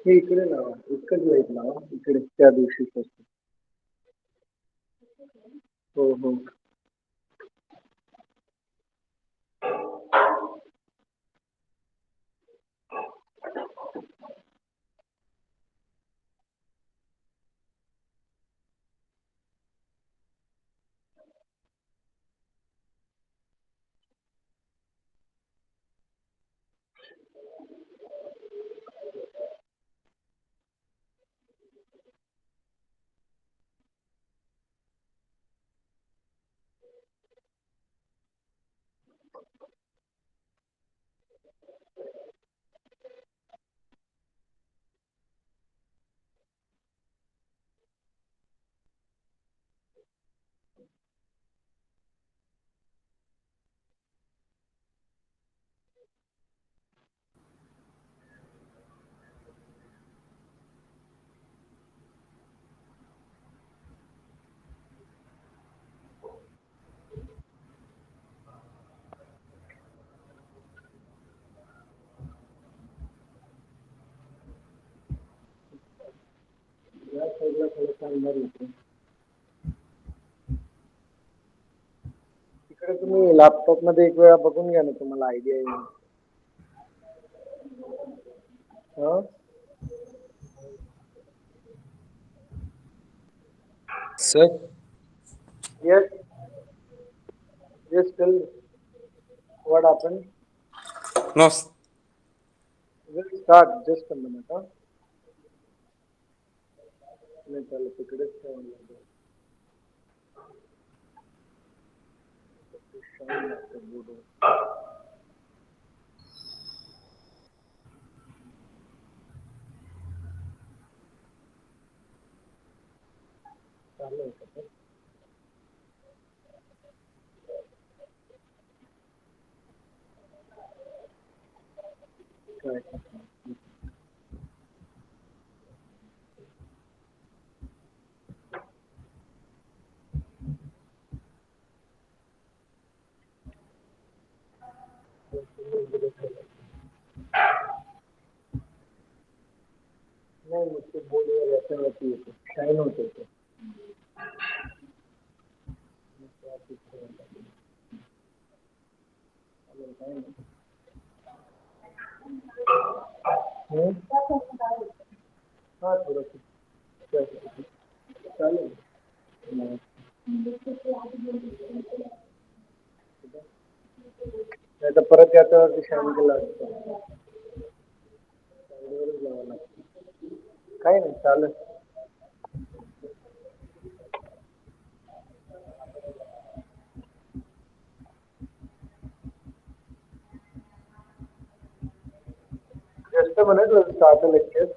हे इकडे लावा, एकच लाईट लावा इकडे त्या दिवशी पासून. हो हो. या साईडला थोडं चांगलं येते. तिकडे तुम्ही लॅपटॉप मध्ये एक वेळा बघून घ्या ना, तुम्हाला आयडिया येईल. Sir? Yes. Yes, tell me. What happened? No. We'll start. Just a minute, huh? नाही चालेल, तिकडेच ठेवून द्या. चालू आहे का ते? काय? नाही मग ते बोर्डवर याच्यावरती येतो, शाईन होते ते. हा थोडंसं चालेल. नाही तर परत याच्यावरती शाईन केलं असतं. काही नाही चालेल. Just a minute, we'll start the lecture.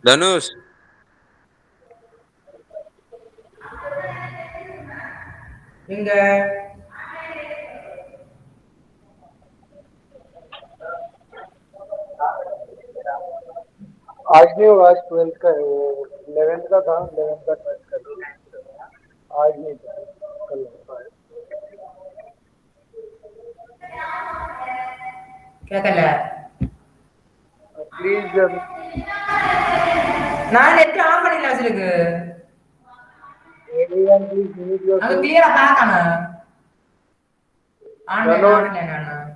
Danush. आज नहीं होगा, आज 12th का है, वो 11th का था, 11th का 12th का, आज नहीं था, कल होगा। क्या कर रहा है? प्लीज நான் நெட் ஆன் பண்ணிடலாம் வச்சிருக்கு. everyone please mute அங்க yourself. கிளியரா பார்க்கணும். ஆன்லைன் Dhanush, ஆஃப்லைன் வேணும்.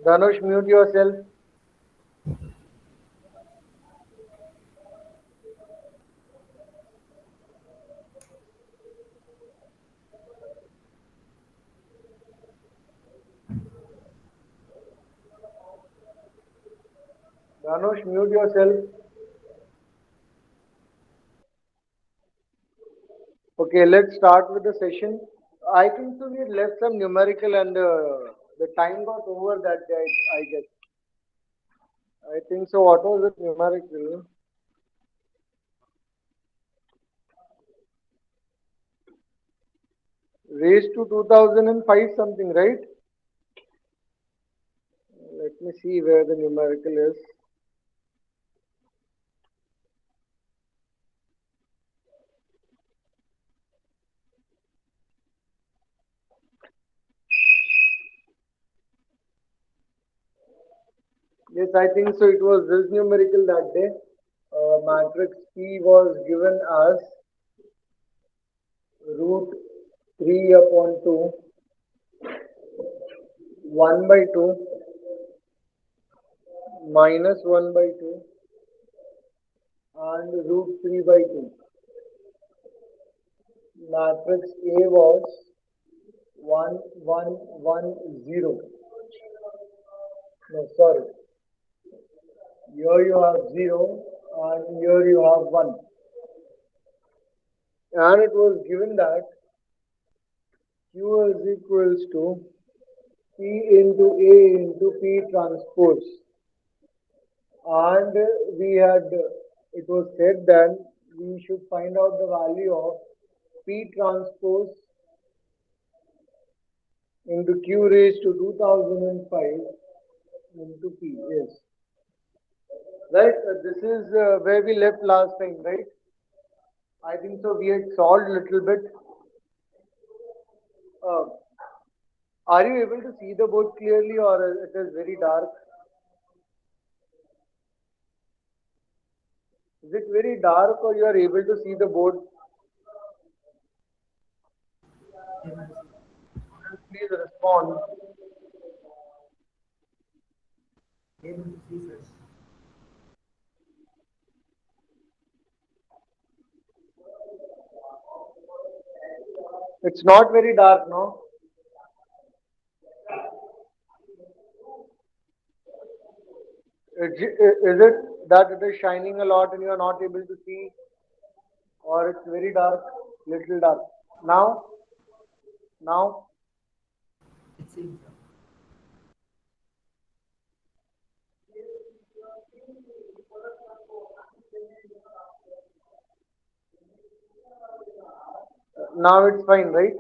Dhanush, mute yourself. Dhanush, mute yourself. Okay, let's start with the session. I think so. We left some numerical and the time got over that day, I guess. I think so. What was it numerical? Raised to 2005 something, right? Let me see where the numerical is. Yes, I think so. It was this numerical that day. Matrix P was given as root 3 upon 2, 1 by 2, minus 1 by 2, and root 3 by 2. Matrix A was 1, 1, 1, 0. No, sorry. Here you have 0 and here you have 1. And it was given that Q is equals to P into A into P transpose. And it was said that we should find out the value of P transpose into Q raised to 2005 into P. Yes. Right, this is where we left last time, right? I think so. We had solved a little bit. Are you able to see the board clearly, or it is very dark? Is it very dark, or you are able to see the board? Please respond. Able to see first. It's not very dark, no? Is it that it is shining a lot and you are not able to see, or it's very dark, little dark? Now? It seems so. Now it's fine, right?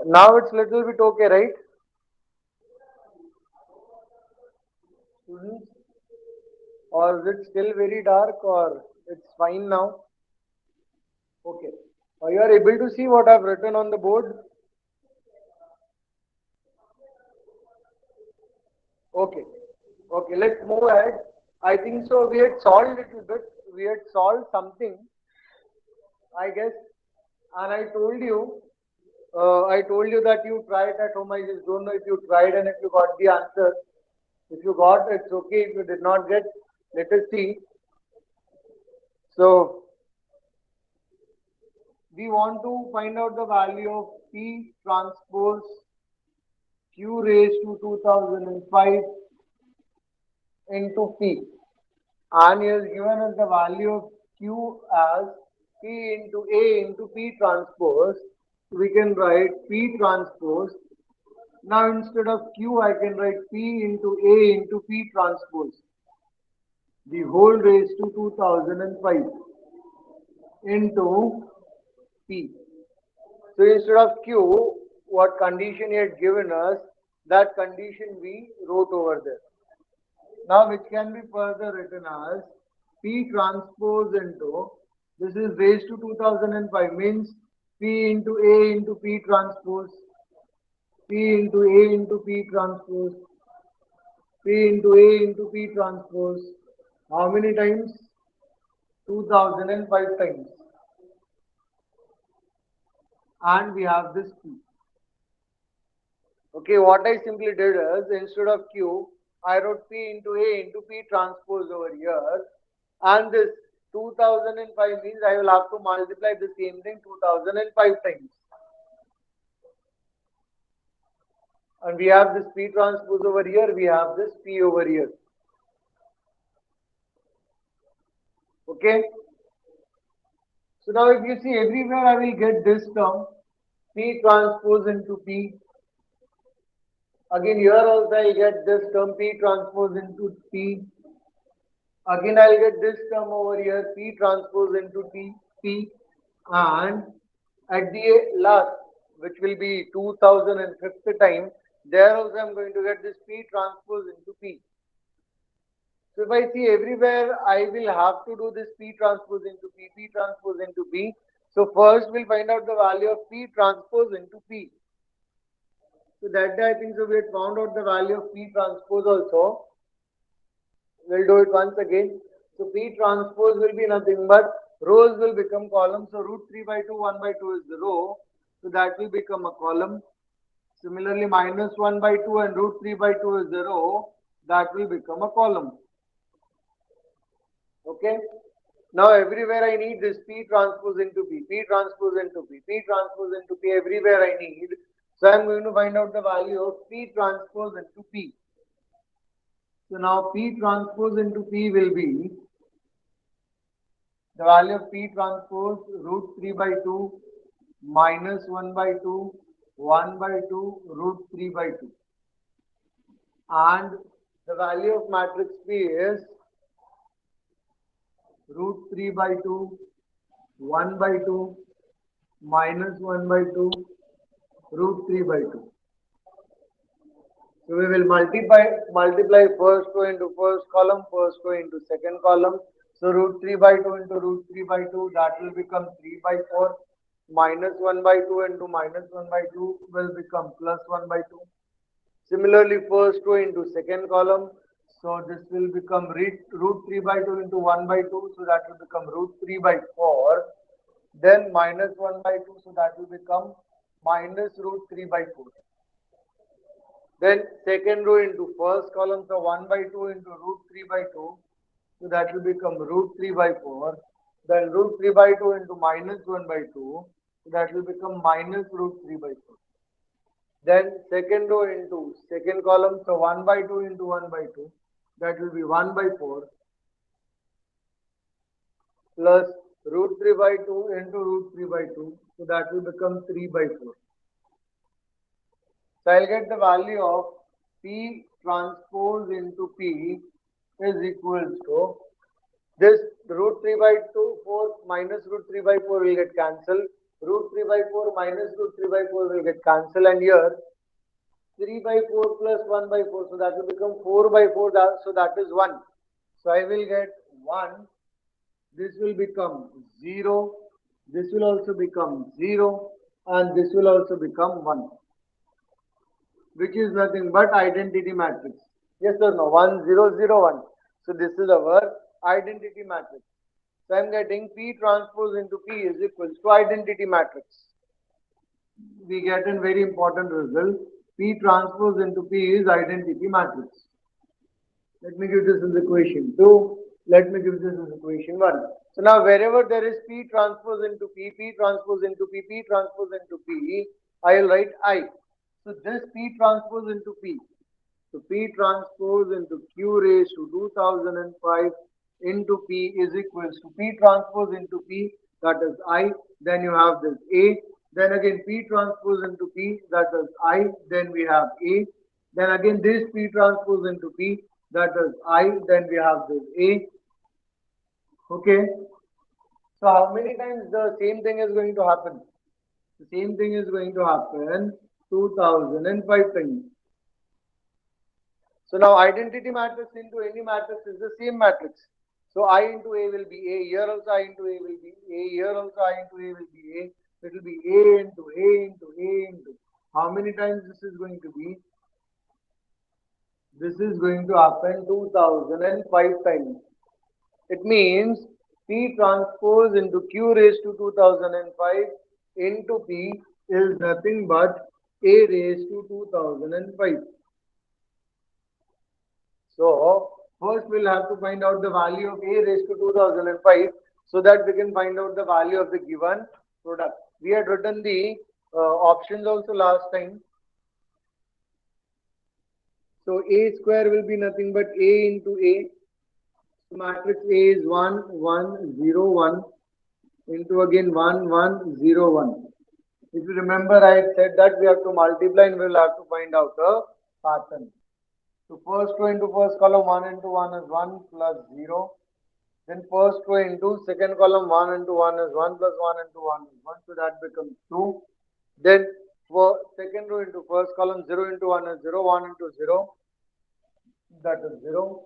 Now it's little bit okay, right? Students? Or is it still very dark, or it's fine now? Okay. You are able to see what I've written on the board? Okay. Okay, let's move ahead. I think so. We had solved a little bit. We had solved something, I guess. And I told you that you tried at home. I just don't know if you tried and if you got the answer. If you got, it's okay. If you did not get, let us see. So, we want to find out the value of P transpose Q raised to 2005 into P. And he has given us the value of Q as P into A into P transpose. We can write P transpose Now instead of Q, I can write P into A into P transpose, the whole raised to 2005 into P. So instead of Q, what condition he had given us, that condition we wrote over there. Now which can be further written as P transpose into, this is raised to 2005, means P into A into P transpose, P into A into P transpose, P into A into P transpose. How many times? 2005 times. And we have this P. Okay, what I simply did is, instead of Q, I wrote P into A into P transpose over here. And this 2005 means I will have to multiply the same thing 2005 times. And we have this P transpose over here, we have this P over here. Okay? So now if you see everywhere I will get this term, P transpose into P. Again here also I will get this term P transpose into P. Again I will get this term over here P transpose into P. And at the last, which will be 2005th time, there also I am going to get this P transpose into P. So if I see everywhere, I will have to do this P transpose into P, P transpose into P. So first we'll find out the value of P transpose into P. So that day I think so we had found out the value of P transpose also. We'll do it once again. So P transpose will be nothing but rows will become columns. So root 3 by 2, 1 by 2 is the row. So that will become a column. Similarly, minus 1 by 2 and root 3 by 2 is the row. That will become a column. Okay. Now everywhere I need this P transpose into P, P transpose into P, P transpose into P, everywhere I need. So I am going to find out the value of P transpose into P. So now P transpose into P will be the value of P transpose root 3 by 2 minus 1 by 2, 1 by 2 root 3 by 2. And the value of matrix P is root 3 by 2, 1 by 2, minus 1 by 2, root 3 by 2. So we will multiply first row into first column, first row into second column. So root 3 by 2 into root 3 by 2, that will become 3 by 4. Minus 1 by 2 into minus 1 by 2 will become plus 1 by 2. Similarly, first row into second column. So this will become root 3 by 2 into 1 by 2. So that will become root 3 by 4. Then minus 1 by 2. So that will become minus root 3 by 4. Then second row into first column. So 1 by 2 into root 3 by 2. So that will become root 3 by 4. Then root 3 by 2 into minus 1 by 2. So that will become minus root 3 by 4. Then second row into second column. So 1 by 2 into 1 by 2. That will be 1 by 4. Plus root 3 by 2 into root 3 by 2. So that will become 3 by 4. So I'll get the value of P transpose into P is equals to this root 3 by 2, 4 minus root 3 by 4 will get cancelled. Root 3 by 4 minus root 3 by 4 will get cancelled, and here 3 by 4 plus 1 by 4, so that will become 4 by 4, so that is 1. So I will get 1, this will become 0, this will also become 0, and this will also become 1, which is nothing but identity matrix. Yes or no? 1 0 0 1. So this is our identity matrix. So I am getting P transpose into P is equals to identity matrix. We get a very important result. P transpose into P is identity matrix. Let me give this as equation 2. Let me give this as equation 1. So now wherever there is P transpose into P, P transpose into P, P transpose into P, I will write I. So this P transpose into P. So P transpose into Q raised to 2005 into P is equals to P transpose into P, that is I. Then you have this A. Then again P transpose into P, that is I, then we have A. Then again this P transpose into P, that is I, then we have this A. Okay. So how many times the same thing is going to happen? The same thing is going to happen 2005 times. So now identity matrix into any matrix is the same matrix. So I into A will be A, here also I into A will be A, here also I into A will be A. It will be A into A into A into. How many times this is going to be? This is going to happen 2005 times. It means P transpose into Q raised to 2005 into P is nothing but A raised to 2005. So first we'll have to find out the value of A raised to 2005 so that we can find out the value of the given product. We had written the options also last time. So A square will be nothing but A into A. So matrix A is 1, 1, 0, 1 into again 1, 1, 0, 1. If you remember, I had said that we have to multiply and we will have to find out a pattern. So first row into first column 1 into 1 is 1 plus 0. Then first row into second column 1 into 1 is 1 plus 1 into 1 is 1. So that becomes 2. Then for second row into first column 0 into 1 is 0, 1 into 0. That is 0.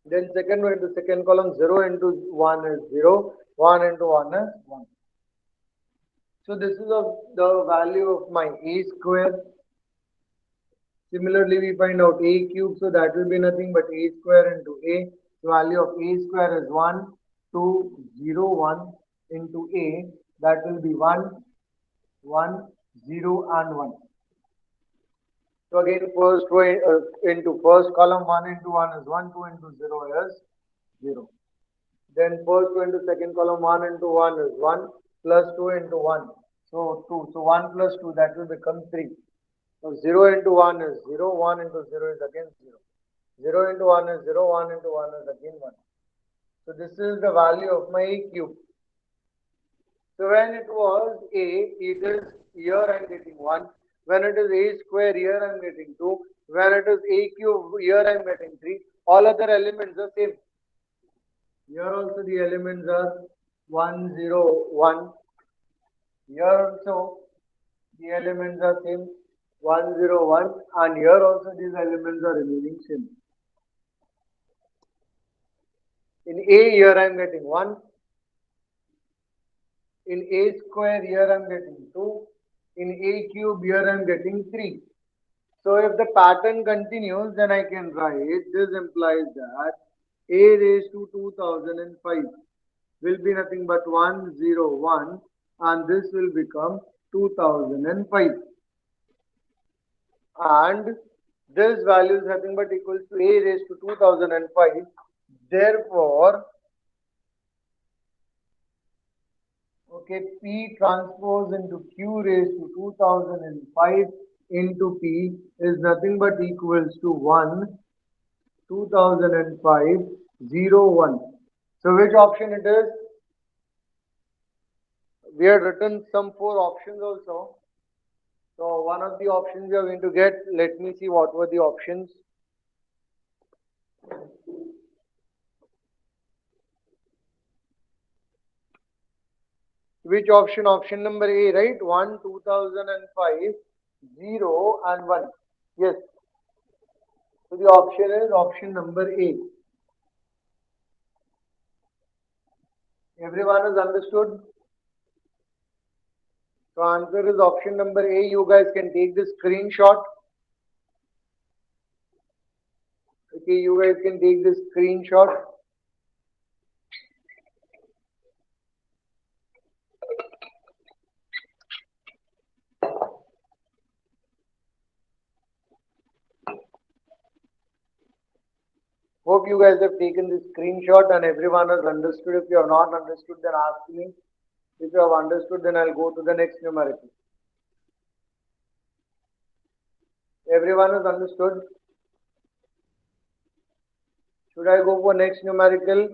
Then second row into second column 0 into 1 is 0, 1 into 1 is 1. So this is the value of my A square. Similarly, we find out A cube, so that will be nothing but A square into A. The value of A square is 1, 2, 0, 1 into A. That will be 1, 1, 0 and 1. So again, first row into first column 1 into 1 is 1, 2 into 0 is 0. Then first row into second column 1 into 1 is 1 plus 2 into 1. So 2. So 1 plus 2, that will become 3. So 0 into 1 is 0, 1 into 0 is again 0. 0 into 1 is 0, 1 into 1 is again 1. So this is the value of my A cube. So when it was A, it is here I am getting 1. When it is A square, here I am getting 2. When it is A cube, here I am getting 3. All other elements are same. Here also the elements are 1, 0, 1. Here also the elements are same 1, 0, 1. And here also these elements are remaining same. In A here I am getting 1. In A square here I am getting 2. In A cube here I am getting 3. So if the pattern continues, then I can write this implies that A raised to 2005 will be nothing but 1, 0, 1 and this will become 2005. And this value is nothing but equals to A raised to 2005. Therefore, okay, P transpose into Q raised to 2005 into P is nothing but equals to 1, 2005, 0, 1. So which option it is? We had written some 4 options also. So one of the options we are going to get, let me see what were the options. Which option? Option number A, right? 1, 2005, 0 and 1. Yes. So the option is option number A. Everyone has understood? So answer is option number A. You guys can take this screenshot. Okay, you guys can take this screenshot. Hope you guys have taken this screenshot and everyone has understood. If you have not understood, then ask me. If you have understood, then I'll go to the next numerical. Everyone has understood? Should I go for next numerical?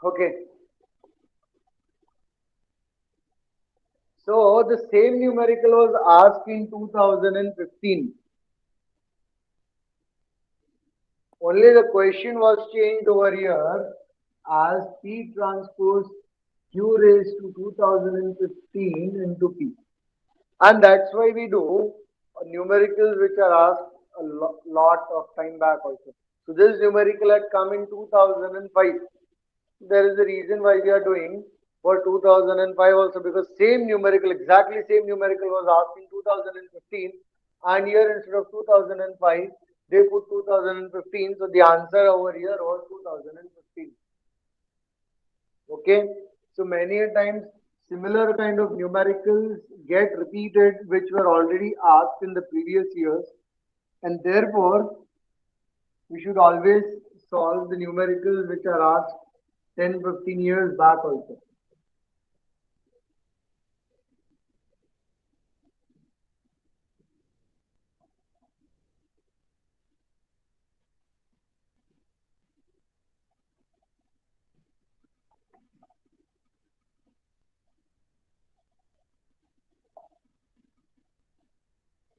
Okay. So the same numerical was asked in 2015. Only the question was changed over here as P transpose Q raised to 2015 into P. And that's why we do numericals which are asked a lot of time back also. So this numerical had come in 2005. There is a reason why we are doing for 2005 also, because same numerical, exactly same numerical was asked in 2015, and here instead of 2005 they put 2015, so the answer over here was 2015. Okay, so many a times similar kind of numericals get repeated which were already asked in the previous years, and therefore we should always solve the numericals which are asked 10-15 years back also.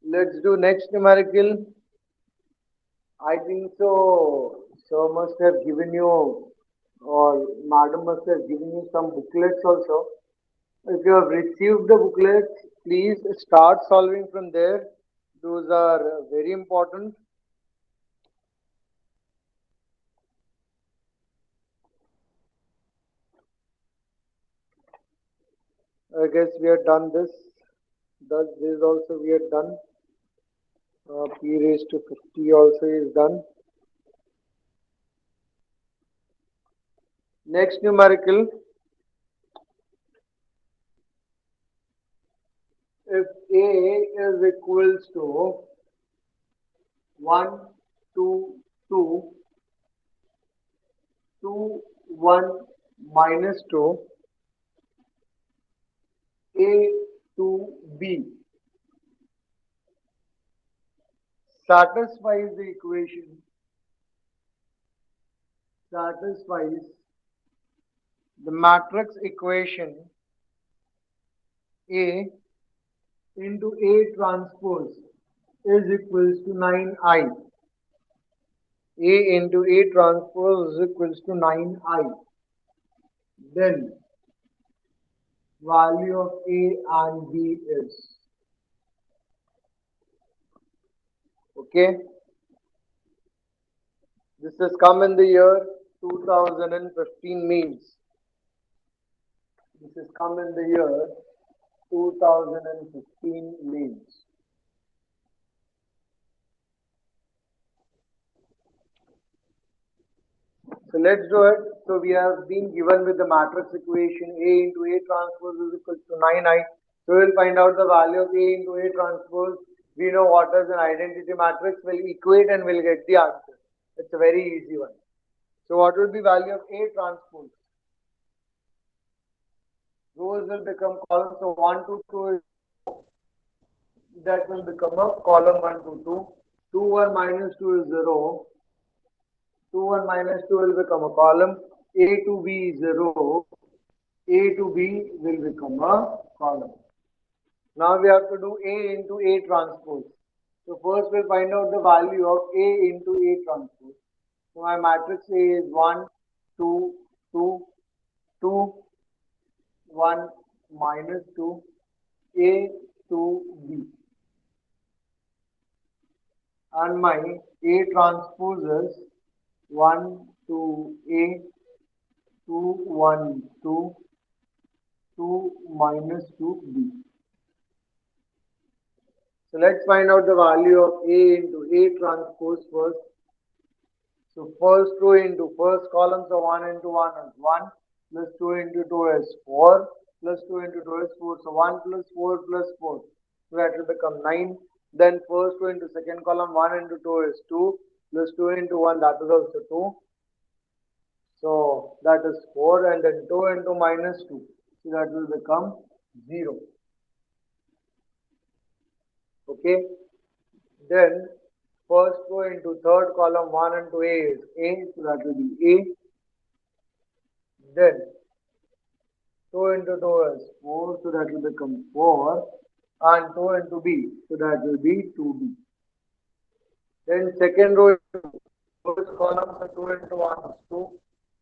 Let's do next numerical. I think so. Sir must have given you, or madam must have given you some booklets also. If you have received the booklets, please start solving from there. Those are very important. I guess we have done this. This also we have done. P raised to 50 also is done. Next numerical. If A is equals to 1, 2, 2, 2, 1, minus 2, A to B satisfies the equation, satisfies the matrix equation A into A transpose is equals to 9I. A into A transpose is equals to 9I. Then value of A and B is, okay, this has come in the year 2015 means. This has come in the year 2015 means. So let's do it. So we have been given with the matrix equation A into A transpose is equal to 9I. So we'll find out the value of A into A transpose. We know what is an identity matrix. We'll equate and we'll get the answer. It's a very easy one. So what will be value of A transpose? Rows will become columns. So 1 to 2 is, that will become a column 1 to 2. 2 1 minus 2 is 0. 2 1 minus 2 will become a column. A to B is 0. A to B will become a column. Now we have to do A into A transpose. So first we'll find out the value of A into A transpose. So my matrix A is 1, 2, 2, 2, 1, minus 2, A to B. And my A transpose is 1, 2, A, 2, 1, 2, 2, minus 2, B. So let's find out the value of A into A transpose first. So first row into first column, so 1 into 1 is 1, plus 2 into 2 is 4, plus 2 into 2 is 4. So 1 plus 4 plus 4. So that will become 9. Then first row into second column, 1 into 2 is 2, plus 2 into 1, that is also 2. So that is 4, and then 2 into minus 2. So that will become 0. Okay. Then first row into third column, 1 and 2 A is A, so that will be A. Then 2 into 2 is 4, so that will become 4. And 2 into B, so that will be 2B. Then second row, first column, so 2 into 1 is 2,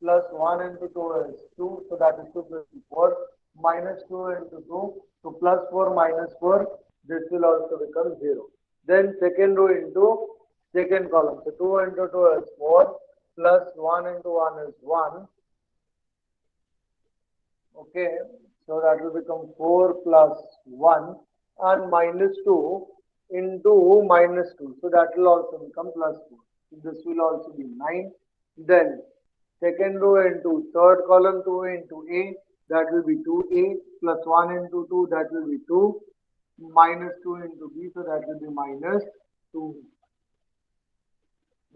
plus 1 into 2 is 2, so that is 2 plus 4, minus 2 into 2, so plus 4 minus 4, this will also become 0. Then second row into second column, so 2 into 2 is 4, plus 1 into 1 is 1, okay, so that will become 4 plus 1, and minus 2 into minus 2, so that will also become plus 4. So this will also be 9. Then second row into third column, 2 into A, that will be 2A, plus 1 into 2, that will be 2, minus 2 into B, so that will be minus 2.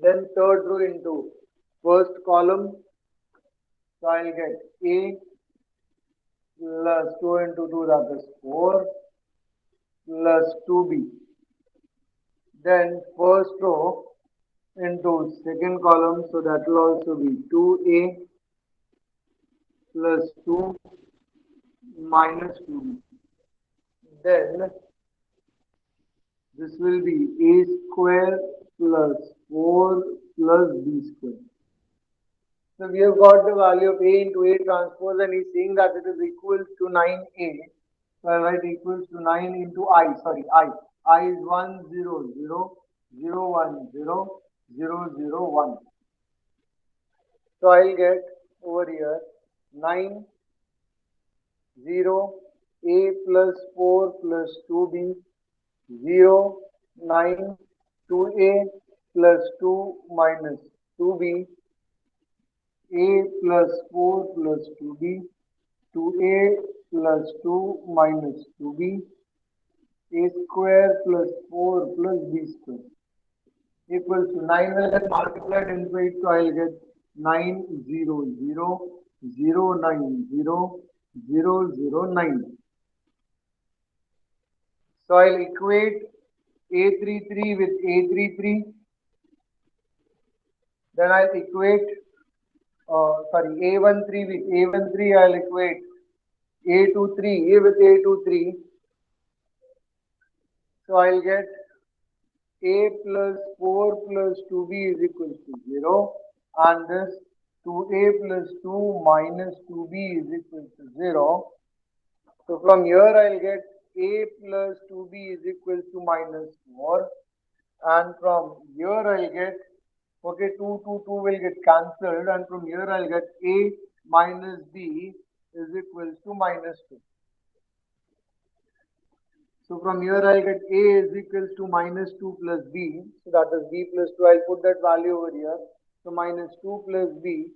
Then third row into first column, so I'll get A plus 2 into 2, that is 4, plus 2B. Then first row into second column, so that will also be 2A plus 2 minus 2B. Then this will be A square plus 4 plus B square. So we have got the value of A into A transpose, and he's saying that it is equal to 9A. So I write equals to 9 into I. I is 1, 0, 0, 0, 1, 0, 0, 0, 1. So I'll get over here 9, 0, A plus 4 plus 2B, 0, 9, 2A plus 2 minus 2B, A plus 4 plus 2B, 2A plus 2 minus 2B, A square plus 4 plus B square equals to 9 will get multiplied into 8, so I'll get 9, 0, 0, 0, 9, 0, 0, 0, 9. So I'll equate A33 with A33. Then I'll equate, A13 with A13. I'll equate A23 with A23. So I'll get A plus 4 plus 2B is equal to 0. And this 2A plus 2 minus 2B is equal to 0. So from here I'll get A plus 2B is equal to minus 4. And from here I'll get, okay, 2 will get cancelled. And from here I'll get A minus B is equal to minus 2. So from here I'll get A is equals to minus 2 plus B. So that is B plus 2. I'll put that value over here. So minus 2 plus B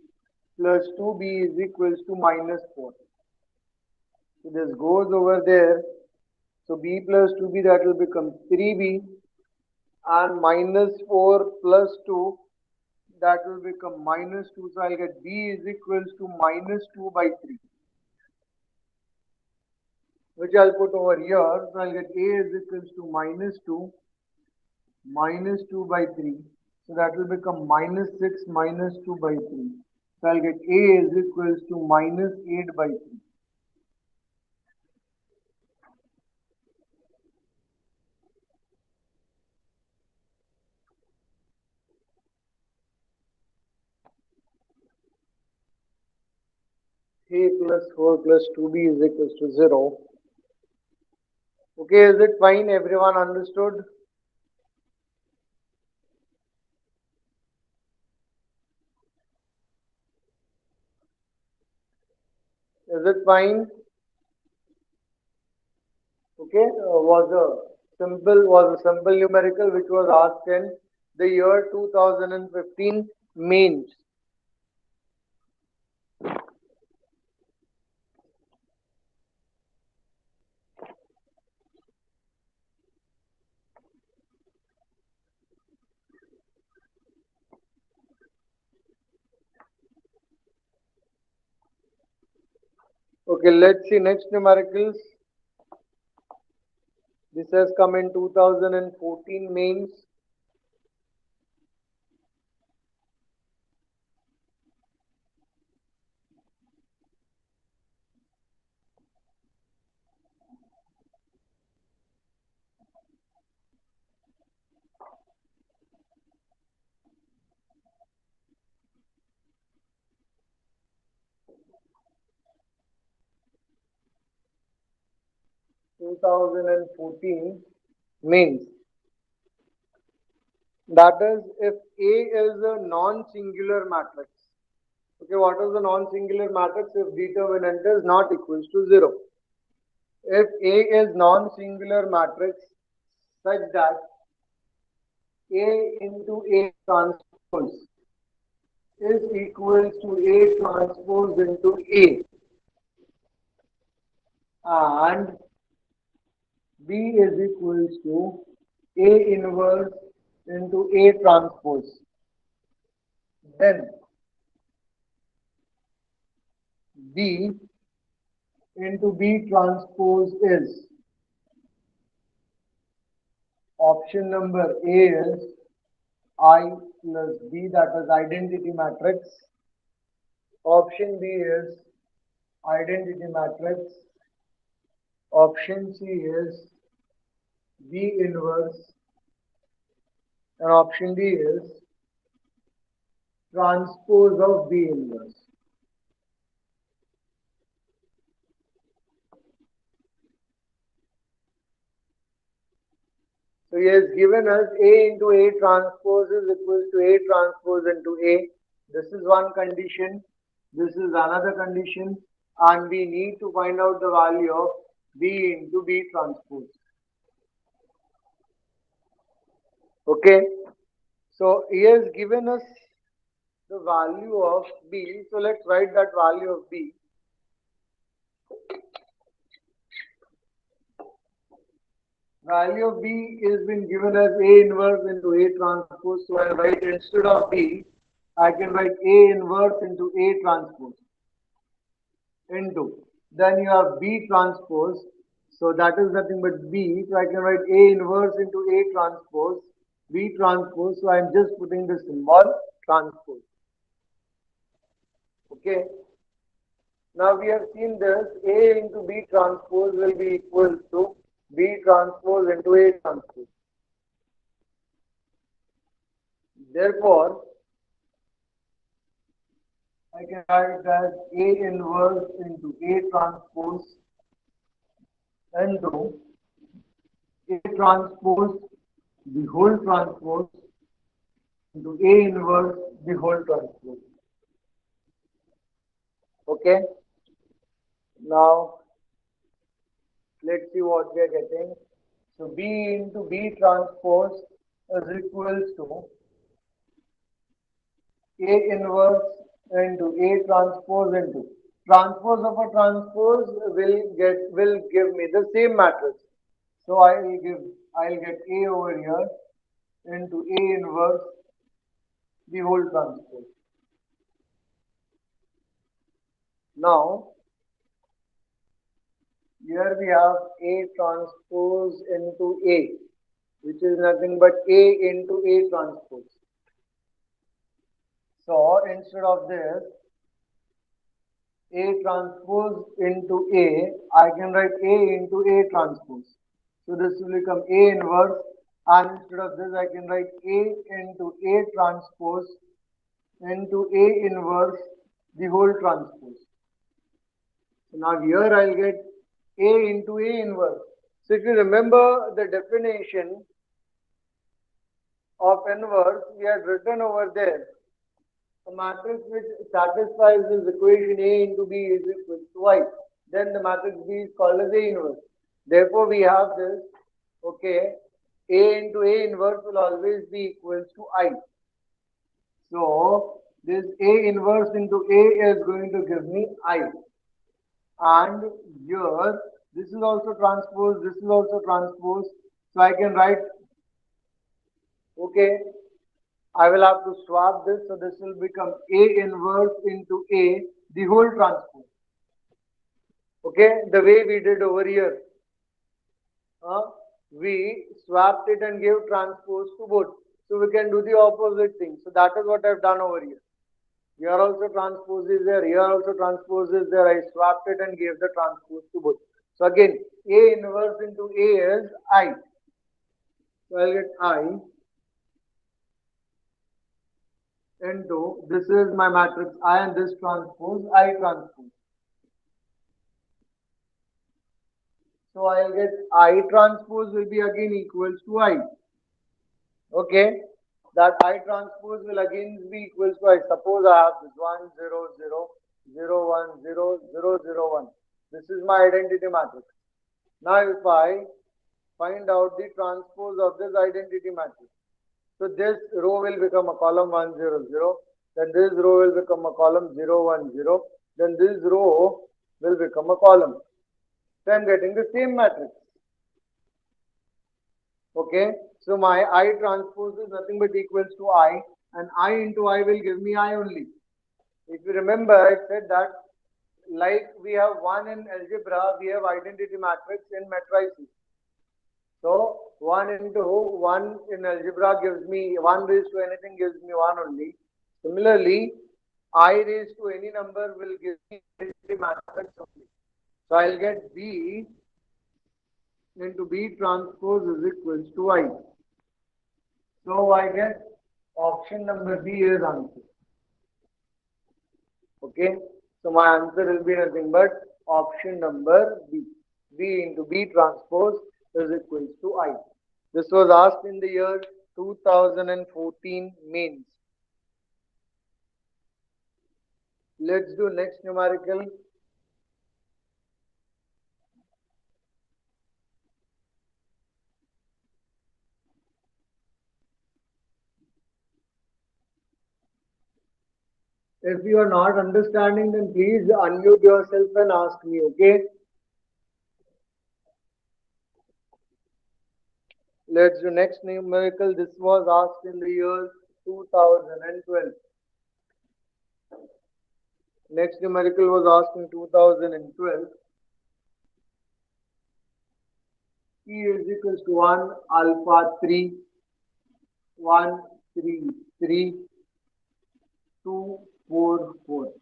plus 2B is equals to minus 4. So this goes over there. So B plus 2B, that will become 3B, and minus 4 plus 2, that will become minus 2. So I'll get B is equals to minus 2 by 3, which I'll put over here. So I'll get A is equals to minus 2 by 3. So that will become minus 6 minus 2 by 3. So I'll get A is equals to minus 8 by 3. A plus 4 plus 2B is equals to 0. Okay, is it fine? Everyone understood? Is it fine? Okay, was a simple numerical which was asked in the year 2015 mains. Okay, let's see next numericals. This has come in 2014 mains. 2014 means that is if A is a non-singular matrix. Okay, what is the non-singular matrix? If determinant is not equals to 0. If A is non-singular matrix such that A into A transpose is equals to A transpose into A and B is equals to A inverse into A transpose, then B into B transpose is option number A is I plus B, that is identity matrix. Option B is identity matrix. Option C is B inverse. And option D is transpose of B inverse. So he has given us A into A transpose is equals to A transpose into A. This is one condition. This is another condition. And we need to find out the value of B into B transpose. Okay. So he has given us the value of B. So let's write that value of B. Value of B is been given as A inverse into A transpose. So I write instead of B, I can write A inverse into A transpose into. Then you have B transpose. So that is nothing but B. So I can write A inverse into A transpose, B transpose. So I am just putting the symbol transpose. Okay. Now we have seen this A into B transpose will be equal to B transpose into A transpose. Therefore, I can write that A inverse into A transpose into A transpose the whole transpose into A inverse the whole transpose. Okay. Now let's see what we are getting. So B into B transpose is equals to A inverse into A transpose into transpose of a transpose will give me the same matrix. So I'll get A over here into A inverse the whole transpose. Now here we have A transpose into A, which is nothing but A into A transpose. So instead of this A transpose into A, I can write A into A transpose. So this will become A inverse, and instead of this I can write A into A transpose into A inverse the whole transpose. So now here I'll get A into A inverse. So if you remember the definition of inverse, we had written over there a matrix which satisfies this equation A into B is equal to I. Then the matrix B is called as A inverse. Therefore, we have this, okay, A into A inverse will always be equals to I. So, this A inverse into A is going to give me I. And here, this is also transpose, this is also transpose. So, I can write, okay, I will have to swap this. So, this will become A inverse into A, the whole transpose. Okay, the way we did over here. We swapped it and gave transpose to both. So, we can do the opposite thing. So, that is what I have done over here. Here also transpose is there, here also transpose is there. I swapped it and gave the transpose to both. So, again, A inverse into A is I. So, I will get I into, this is my matrix I and this transpose, I transpose. So I'll get I transpose will be again equals to I. Okay, that I transpose will again be equals to I. Suppose I have this 1 0 0 0 1 0 0 0 1. This is my identity matrix. Now if I find out the transpose of this identity matrix, so this row will become a column 1 0 0, then this row will become a column 0 1 0, then this row will become a column. So I am getting the same matrix. Okay, so my I transpose is nothing but equals to I, and I into I will give me I only. If you remember, I said that like we have 1 in algebra, we have identity matrix in matrices. So 1 into 1 in algebra gives me 1 raised to anything gives me 1 only. Similarly, I raised to any number will give me identity matrix only. So I'll get B into B transpose is equals to I. So I get option number B is answer. Okay, so my answer will be nothing but option number B. B into B transpose is equals to I. This was asked in the year 2014 mains. Let's do next numerical. If you are not understanding, then please unmute yourself and ask me, okay? Let's do next numerical. This was asked in the year 2012. Next numerical was asked in 2012. P is equals to 1 alpha 3 1 3 3 2 4 4.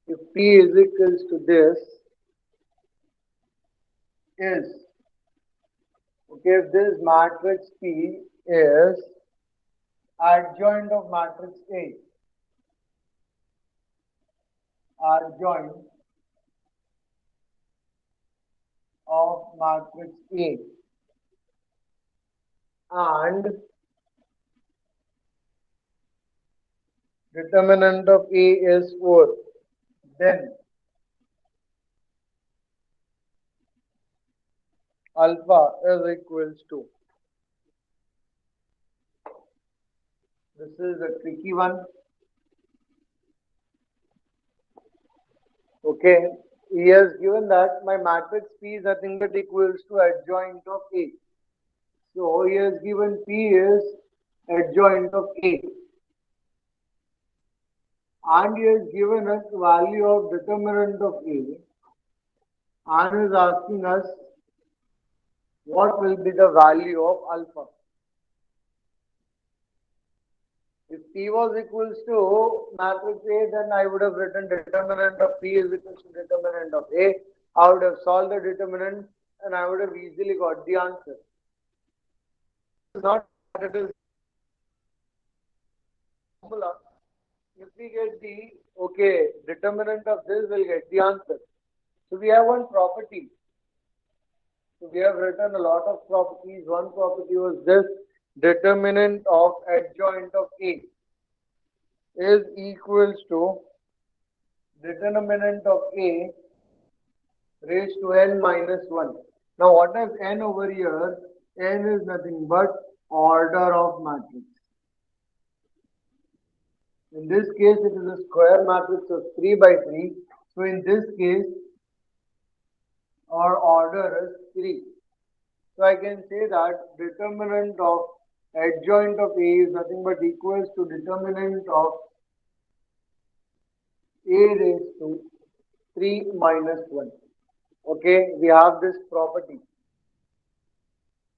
If P is equals to this is, okay, if this matrix P is adjoint of matrix A, adjoint of matrix A, and determinant of A is 4, then alpha is equals to, this is a tricky one. Okay, he has given that my matrix P is nothing but equals to adjoint of A. So he has given P is adjoint of A, and he has given us value of determinant of A, and is asking us what will be the value of alpha. If P was equals to matrix A, then I would have written determinant of P is equals to determinant of A. I would have solved the determinant and I would have easily got the answer. It's not that it is formula. If we get the, okay, determinant of this, we'll get the answer. So we have one property. So we have written a lot of properties. One property was this, determinant of adjoint of A is equals to determinant of A raised to n minus 1. Now what is n over here? N is nothing but order of matrix. In this case, it is a square matrix of 3 by 3. So in this case, our order is 3. So I can say that determinant of adjoint of A is nothing but equals to determinant of A raised to 3 minus 1. Okay, we have this property.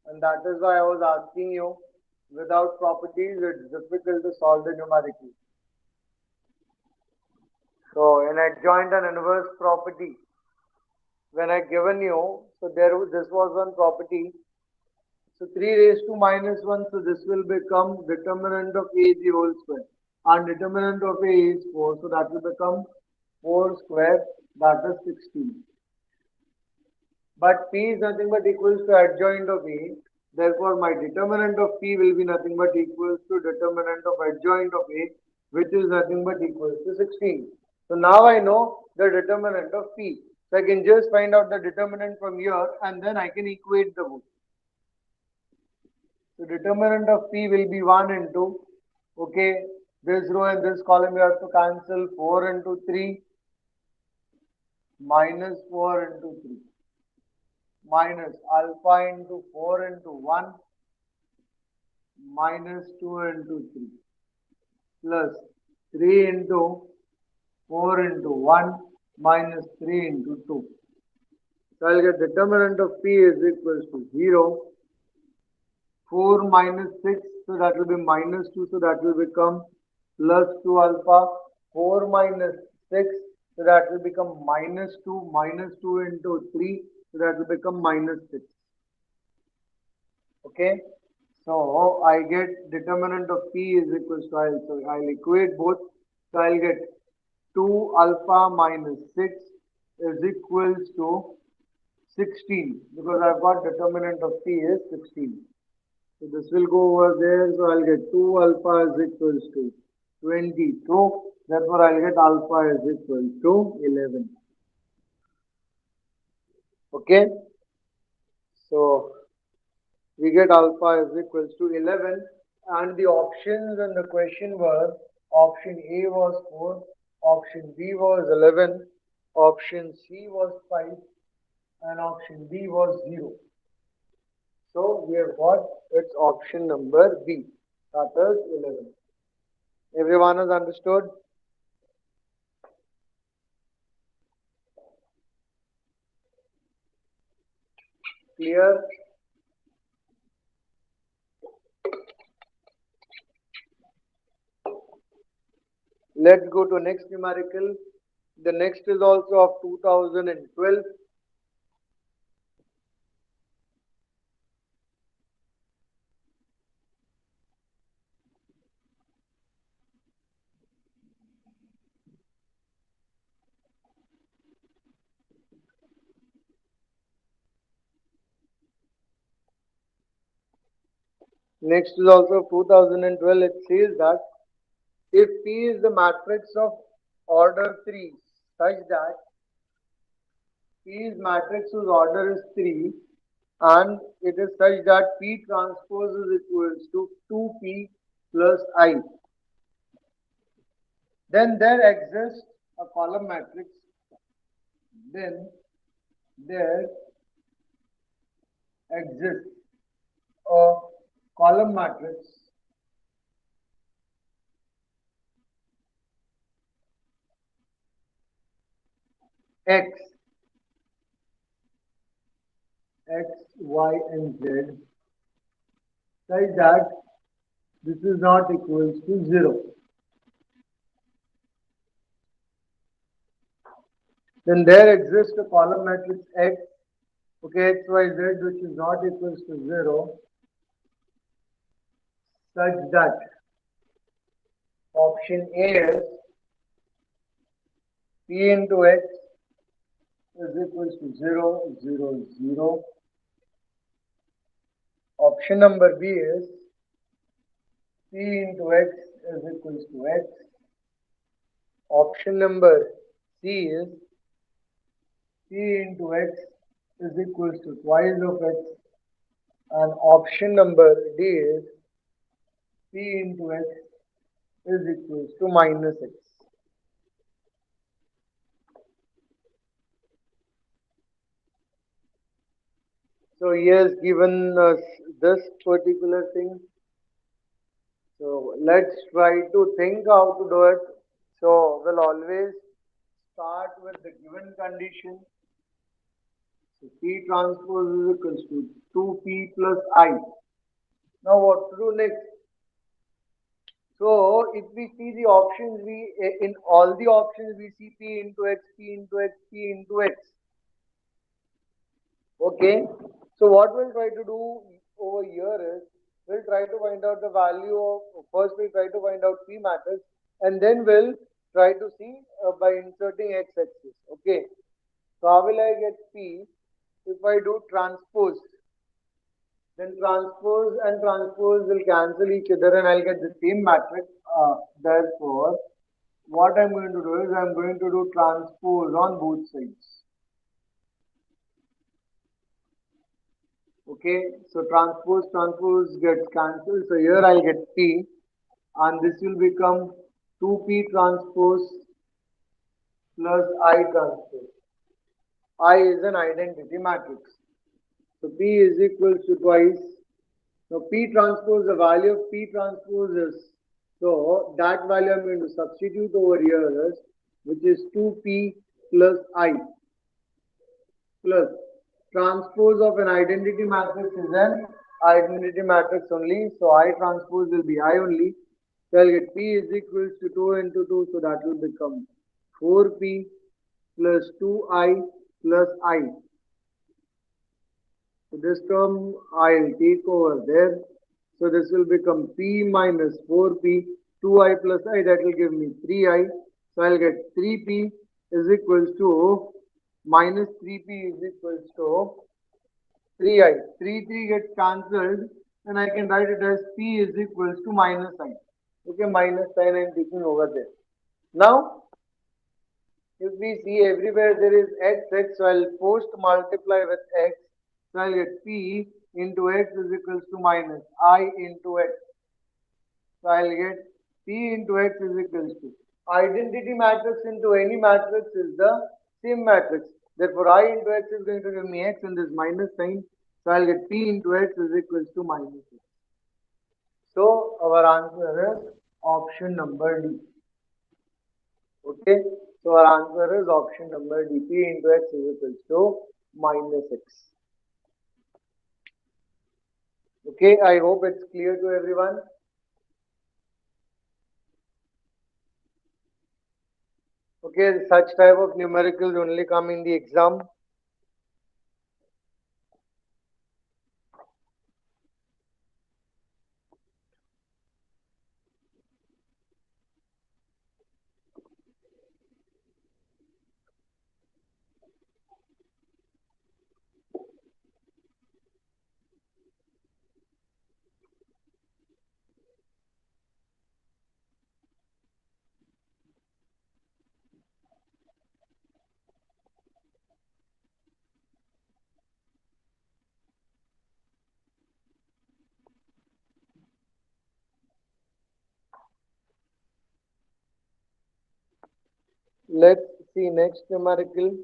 And that is why I was asking you, without properties, it's difficult to solve the numerical. So in adjoint and inverse property, when I given you, so this was one property. So 3 raised to minus 1, so this will become determinant of A the whole square. And determinant of A is 4, so that will become 4 square, that is 16. but P is nothing but equals to adjoint of A. Therefore, my determinant of P will be nothing but equals to determinant of adjoint of A, which is nothing but equals to 16. So now I know the determinant of P. So I can just find out the determinant from here and then I can equate the both. So determinant of P will be 1 into, okay, this row and this column you have to cancel 4 into 3 minus 4 into 3 minus alpha into 4 into 1 minus 2 into 3 plus 3 into 4 into 1 minus 3 into 2. So I'll get determinant of P is equals to 0. 4 minus 6, so that will be minus 2, so that will become plus 2 alpha. 4 minus 6, so that will become minus 2, minus 2 into 3, so that will become minus 6. Okay, so I get determinant of P is equals to, so I'll equate both. So I'll get 2 alpha minus 6 is equals to 16 because I've got determinant of P is 16. So this will go over there. So I'll get 2 alpha is equals to 22. Therefore, I'll get alpha is equal to 11. Okay. So we get alpha is equals to 11. And the options in the question were option A was 4, option B was 11, option C was 5, and option D was 0. So we have got its option number B, that is 11. Everyone has understood? Clear? Let's go to next numerical. The next is also of 2012. Next is also of 2012. It says that if P is the matrix of order 3 such that P is matrix whose order is 3 and it is such that P transpose is equals to 2P plus I, then there exists a column matrix. Then there exists a column matrix X, Y, and Z such that this is not equals to 0. Then there exists a column matrix X, okay, X, Y, Z, which is not equals to 0, such that option A is P into X is equals to 0, 0, 0. Option number B is P into X is equals to X. Option number C is P into X is equals to twice of X. And option number D is P into X is equals to minus X. So he has given us this particular thing. So let's try to think how to do it. So we'll always start with the given condition. So P transpose is equals to 2P plus I. Now what to do next? So if we see the options, in all the options we see P into X, P into X, P into X. Okay. So what we'll try to do over here is we'll try to find out the value of, first we'll try to find out P matrix and then we'll try to see by inserting X axis. Okay. So how will I get P? if I do transpose, then transpose and transpose will cancel each other and I'll get the same matrix. Therefore, what I'm going to do is I'm going to do transpose on both sides. Okay, so transpose gets cancelled. So here I'll get P and this will become 2P transpose plus I transpose. I is an identity matrix. So P is equals to twice. Now P transpose, the value of P transpose is, so that value I'm going to substitute over here, which is 2P plus I plus transpose of an identity matrix is an identity matrix only. So I transpose will be I only. So I'll get P is equals to 2 into 2. So that will become 4P plus 2I plus I. So this term I'll take over there. So this will become P minus 4P, 2I plus I, that will give me 3I. So I'll get 3P is equals to minus 3P is equals to 3I. 3 gets cancelled and I can write it as P is equals to minus I. Okay, minus sign I'm taking over there. Now, if we see everywhere there is x, so I'll post multiply with x. So I'll get P into x is equals to minus I into x. So I'll get P into x is equals to identity matrix into any matrix is the same matrix. Therefore, I into x is going to give me x and this minus sign. So I'll get P into x is equals to minus x. So our answer is option number D. Okay. So our answer is option number D. P into x is equals to minus x. Okay. I hope it's clear to everyone. Okay, such type of numericals only come in the exam. Let's see next numerical.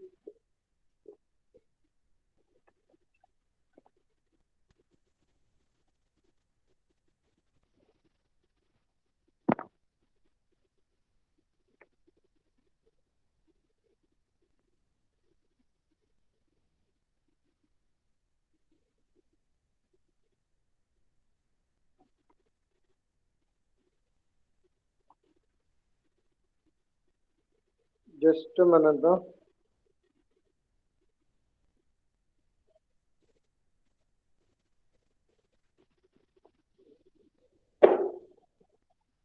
Just a minute.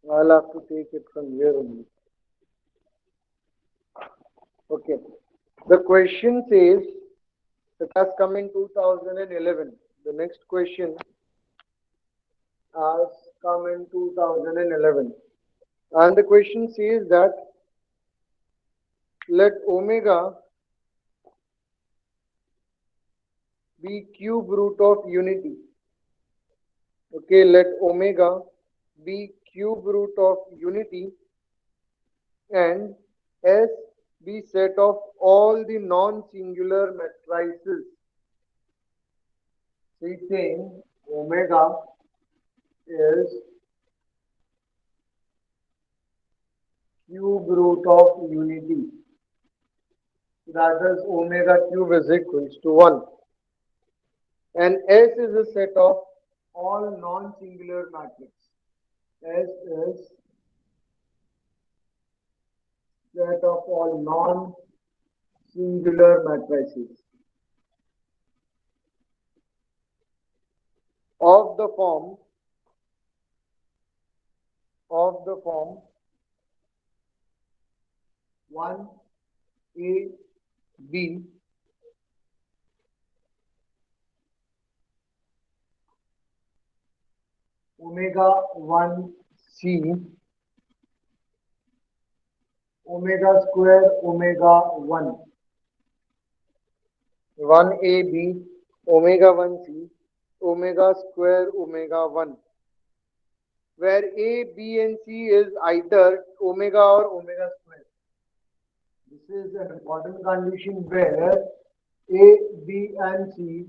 I'll have to take it from here only. Okay. The question says, it has come in 2011. The next question has come in 2011. And the question says that let omega be cube root of unity. Okay, let omega be cube root of unity and S be set of all the non-singular matrices. So it's saying omega is cube root of unity. That is omega cube is equals to 1. And S is a set of all non-singular matrices. S is set of all non-singular matrices of the form 1 A B omega 1 C, omega square omega 1. 1 AB, omega 1 C, omega square omega 1. Where A, B and C is either omega or omega square. This is an important condition where A, B and C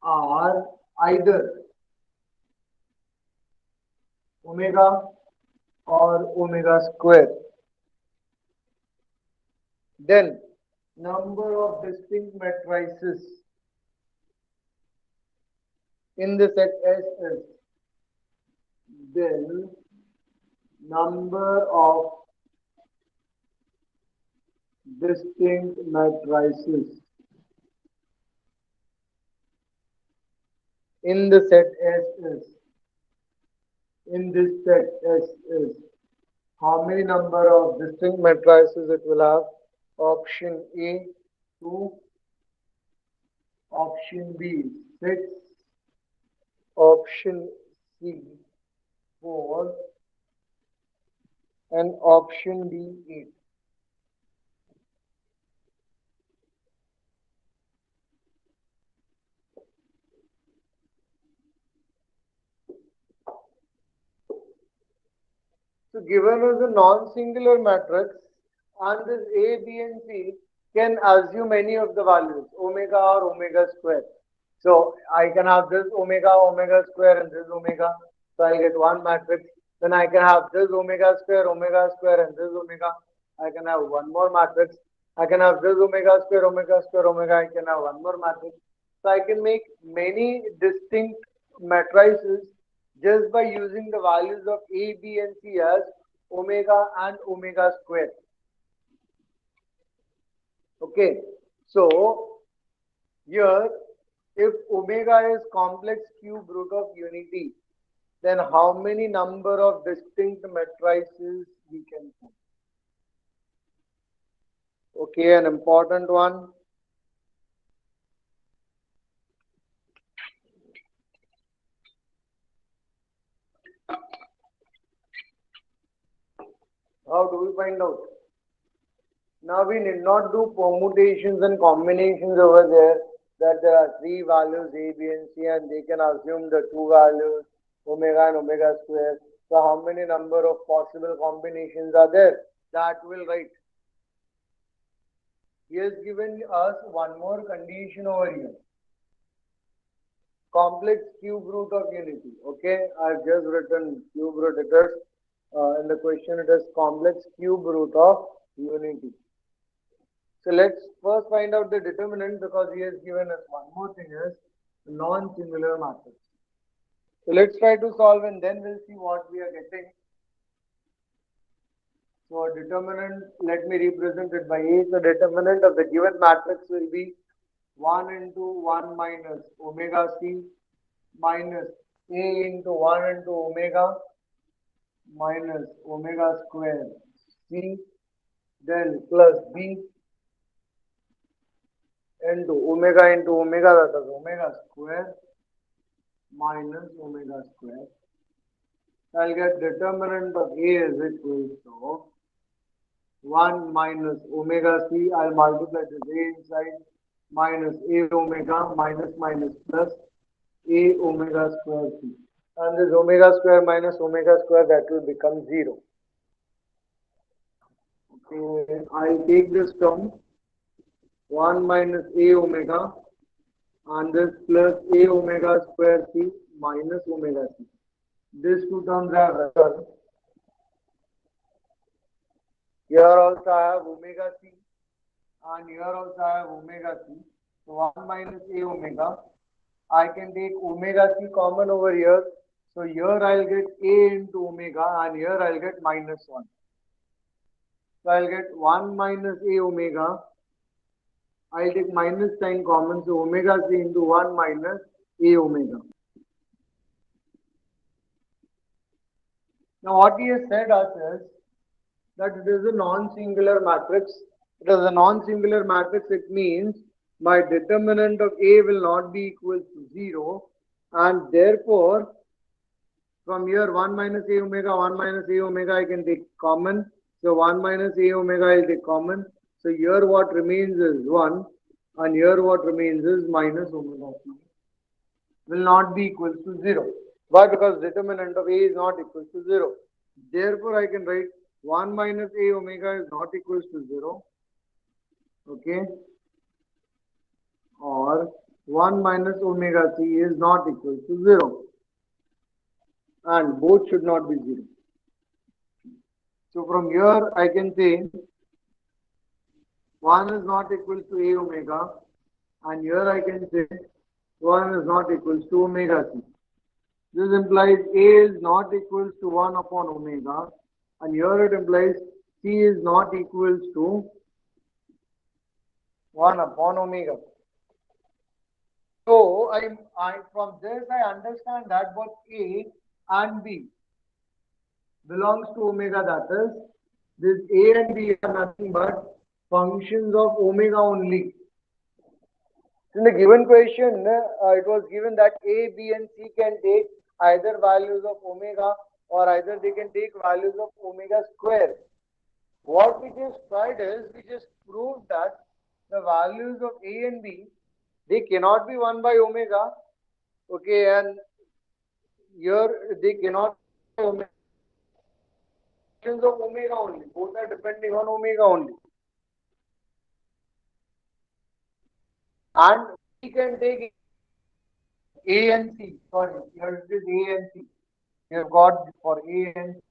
are either omega or omega square. Then number of distinct matrices in the set S is then number of distinct matrices in the set S is in this set S is how many number of distinct matrices it will have? Option A 2, option B 6, option C 4 and option D 8. So given as a non-singular matrix and this A, B and C can assume any of the values omega or omega square. So I can have this omega, omega square and this omega. So I'll get one matrix. Then I can have this omega square and this omega. I can have one more matrix. I can have this omega square, omega. I can have one more matrix. So I can make many distinct matrices just by using the values of A, B and C as omega and omega square. Okay, so here if omega is complex cube root of unity, then how many number of distinct matrices we can form? Okay, an important one. How do we find out? Now we need not do permutations and combinations over there, that there are three values A, B and C and they can assume the two values omega and omega square. So how many number of possible combinations are there? That will write. He has given us one more condition over here. Complex cube root of unity. Okay, I've just written cube root. It is in the question it is complex cube root of unity. So let's first find out the determinant because he has given us one more thing as non-singular matrix. So let's try to solve and then we'll see what we are getting. So a determinant, let me represent it by A. So determinant of the given matrix will be 1 into 1 minus omega C minus A into 1 into omega minus omega square C then plus B into omega, that is omega square minus omega square. I'll get determinant of A is equal to 1 minus omega C. I'll multiply this A inside minus A omega minus plus A omega square C. And this omega square minus omega square, that will become 0. Okay, I'll take this term 1 minus A omega and this plus A omega square C minus omega C. These two terms are returned. Here also I have omega C and here also I have omega C. So 1 minus A omega. I can take omega C common over here. So here I'll get A into omega and here I'll get minus 1. So I'll get 1 minus A omega. I'll take minus sign common. So omega C into 1 minus A omega. Now what he has said us is that it is a non-singular matrix. It is a non-singular matrix. It means my determinant of A will not be equal to 0 and therefore From here 1 minus a omega, 1 minus a omega I can take common. So 1 minus a omega I'll take common. So here what remains is 1 and here what remains is minus omega c. Will not be equal to 0. Why? Because determinant of a is not equal to 0. Therefore I can write 1 minus a omega is not equal to 0. Okay. Or 1 minus omega c is not equal to 0. And both should not be 0. So from here I can say 1 is not equal to a omega, and here I can say 1 is not equal to omega c. This implies a is not equal to 1 upon omega, and here it implies c is not equal to 1 upon omega. So from this I understand that both a and b belongs to omega, that is, this a and b are nothing but functions of omega only. In the given question, it was given that a, b and c can take either values of omega or either they can take values of omega square. What we just tried is, we just proved that the values of a and b, they cannot be 1 by omega, okay, and here they cannot be omega. Functions of omega only, both are depending on omega only. And we can take a and c, sorry, here it is a and c. We have got for a and c.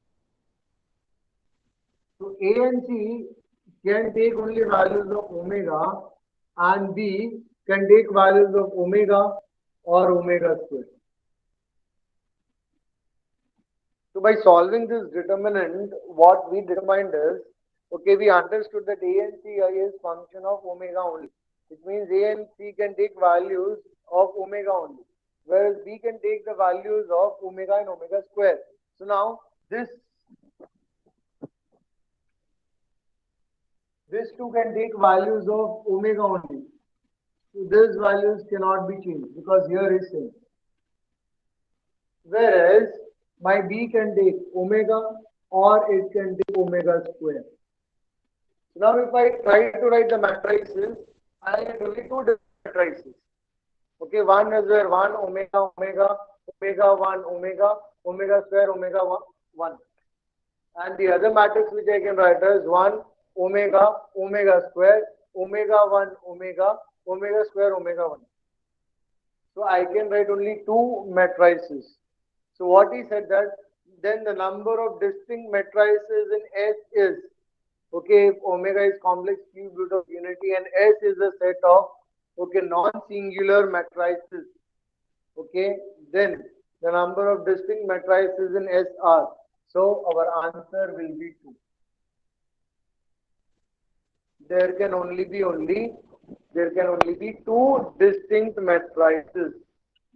So a and c can take only values of omega, and b can take values of omega or omega square. So by solving this determinant, what we determined is, okay, we understood that a and c is function of omega only. It means a and c can take values of omega only, whereas b can take the values of omega and omega square. So now this two can take values of omega only. So these values cannot be changed because here is same. Whereas my b can take omega or it can take omega square. So now if I try to write the matrices, I get only two different matrices. Okay, one is where 1 omega omega omega 1 omega square omega 1. And the other matrix which I can write is 1 omega square omega 1 omega square omega 1. So I can write only two matrices. So what he said that then the number of distinct matrices in S is, okay, if omega is complex cube root of unity and S is a set of, okay, non-singular matrices, okay, then the number of distinct matrices in S are. So our answer will be 2. There can only be two distinct matrices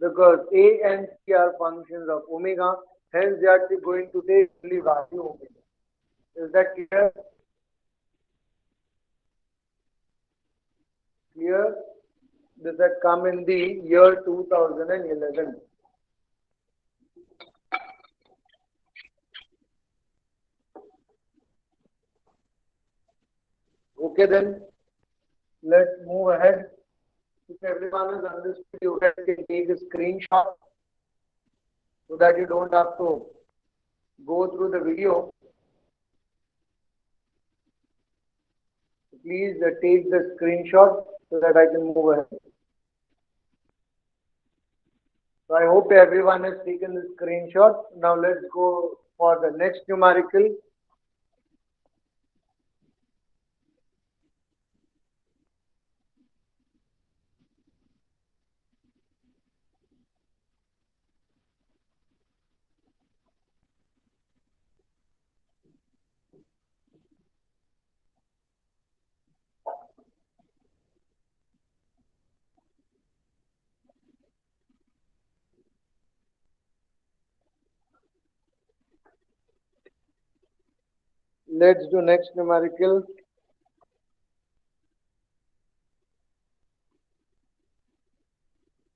because A and C are functions of omega, hence they are going to take only value omega. Is that clear? Clear? This had come in the year 2011. Okay then, let's move ahead. If everyone has understood, you guys can take a screenshot so that you don't have to go through the video. Please take the screenshot so that I can move ahead. So I hope everyone has taken the screenshot. Now let's go for the next numerical. Let's do next numerical.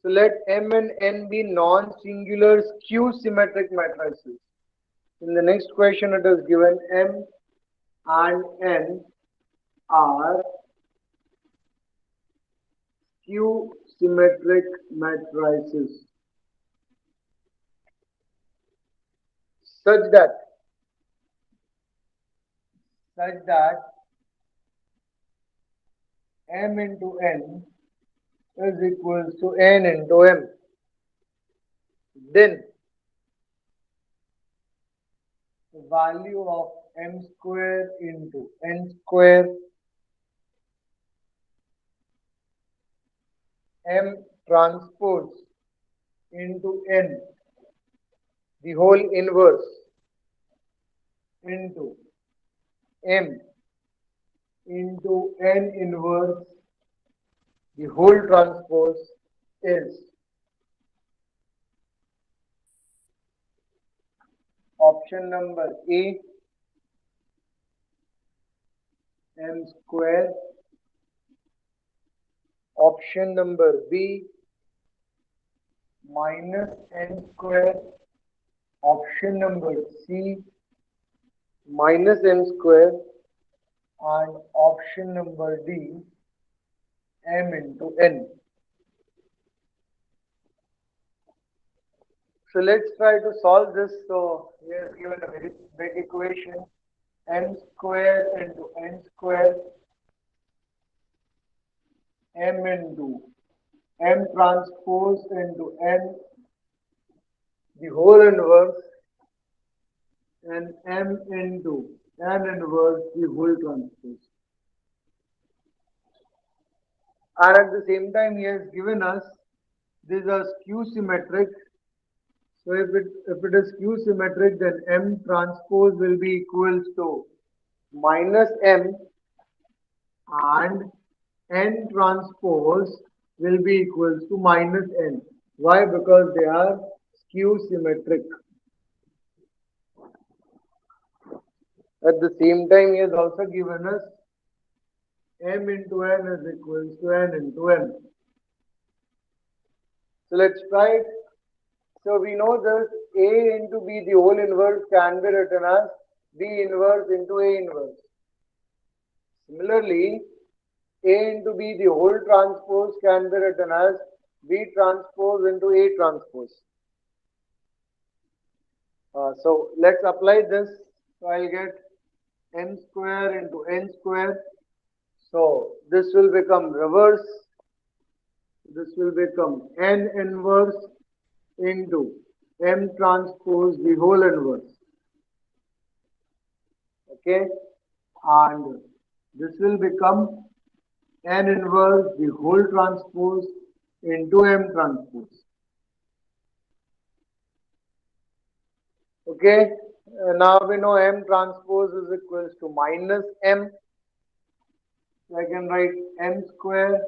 So let M and N be non-singular skew-symmetric matrices. In the next question it is given M and N are skew-symmetric matrices such that M into N is equals to N into M. Then the value of M square into N square M transpose into N, the whole inverse, into M into N inverse, the whole transpose is option number A, M square, option number B, minus N square, option number C, minus M square, and option number D, M into N. So let's try to solve this. So we are given a very big equation, M square into N square, M into M transpose into N, the whole inverse, and M into N inverse, the whole transpose. And at the same time, he has given us these are skew symmetric. So if it is skew symmetric, then M transpose will be equals to minus M, and N transpose will be equals to minus N. Why? Because they are skew symmetric. At the same time, he has also given us M into N is equals to N into M. So let's try it. So we know this A into B, the whole inverse, can be written as B inverse into A inverse. Similarly, A into B, the whole transpose, can be written as B transpose into A transpose. So let's apply this. So I'll get M square into N square. So this will become reverse. This will become N inverse into M transpose, the whole inverse. Okay, and this will become N inverse, the whole transpose into M transpose. Okay, now we know M transpose is equals to minus M. So I can write M square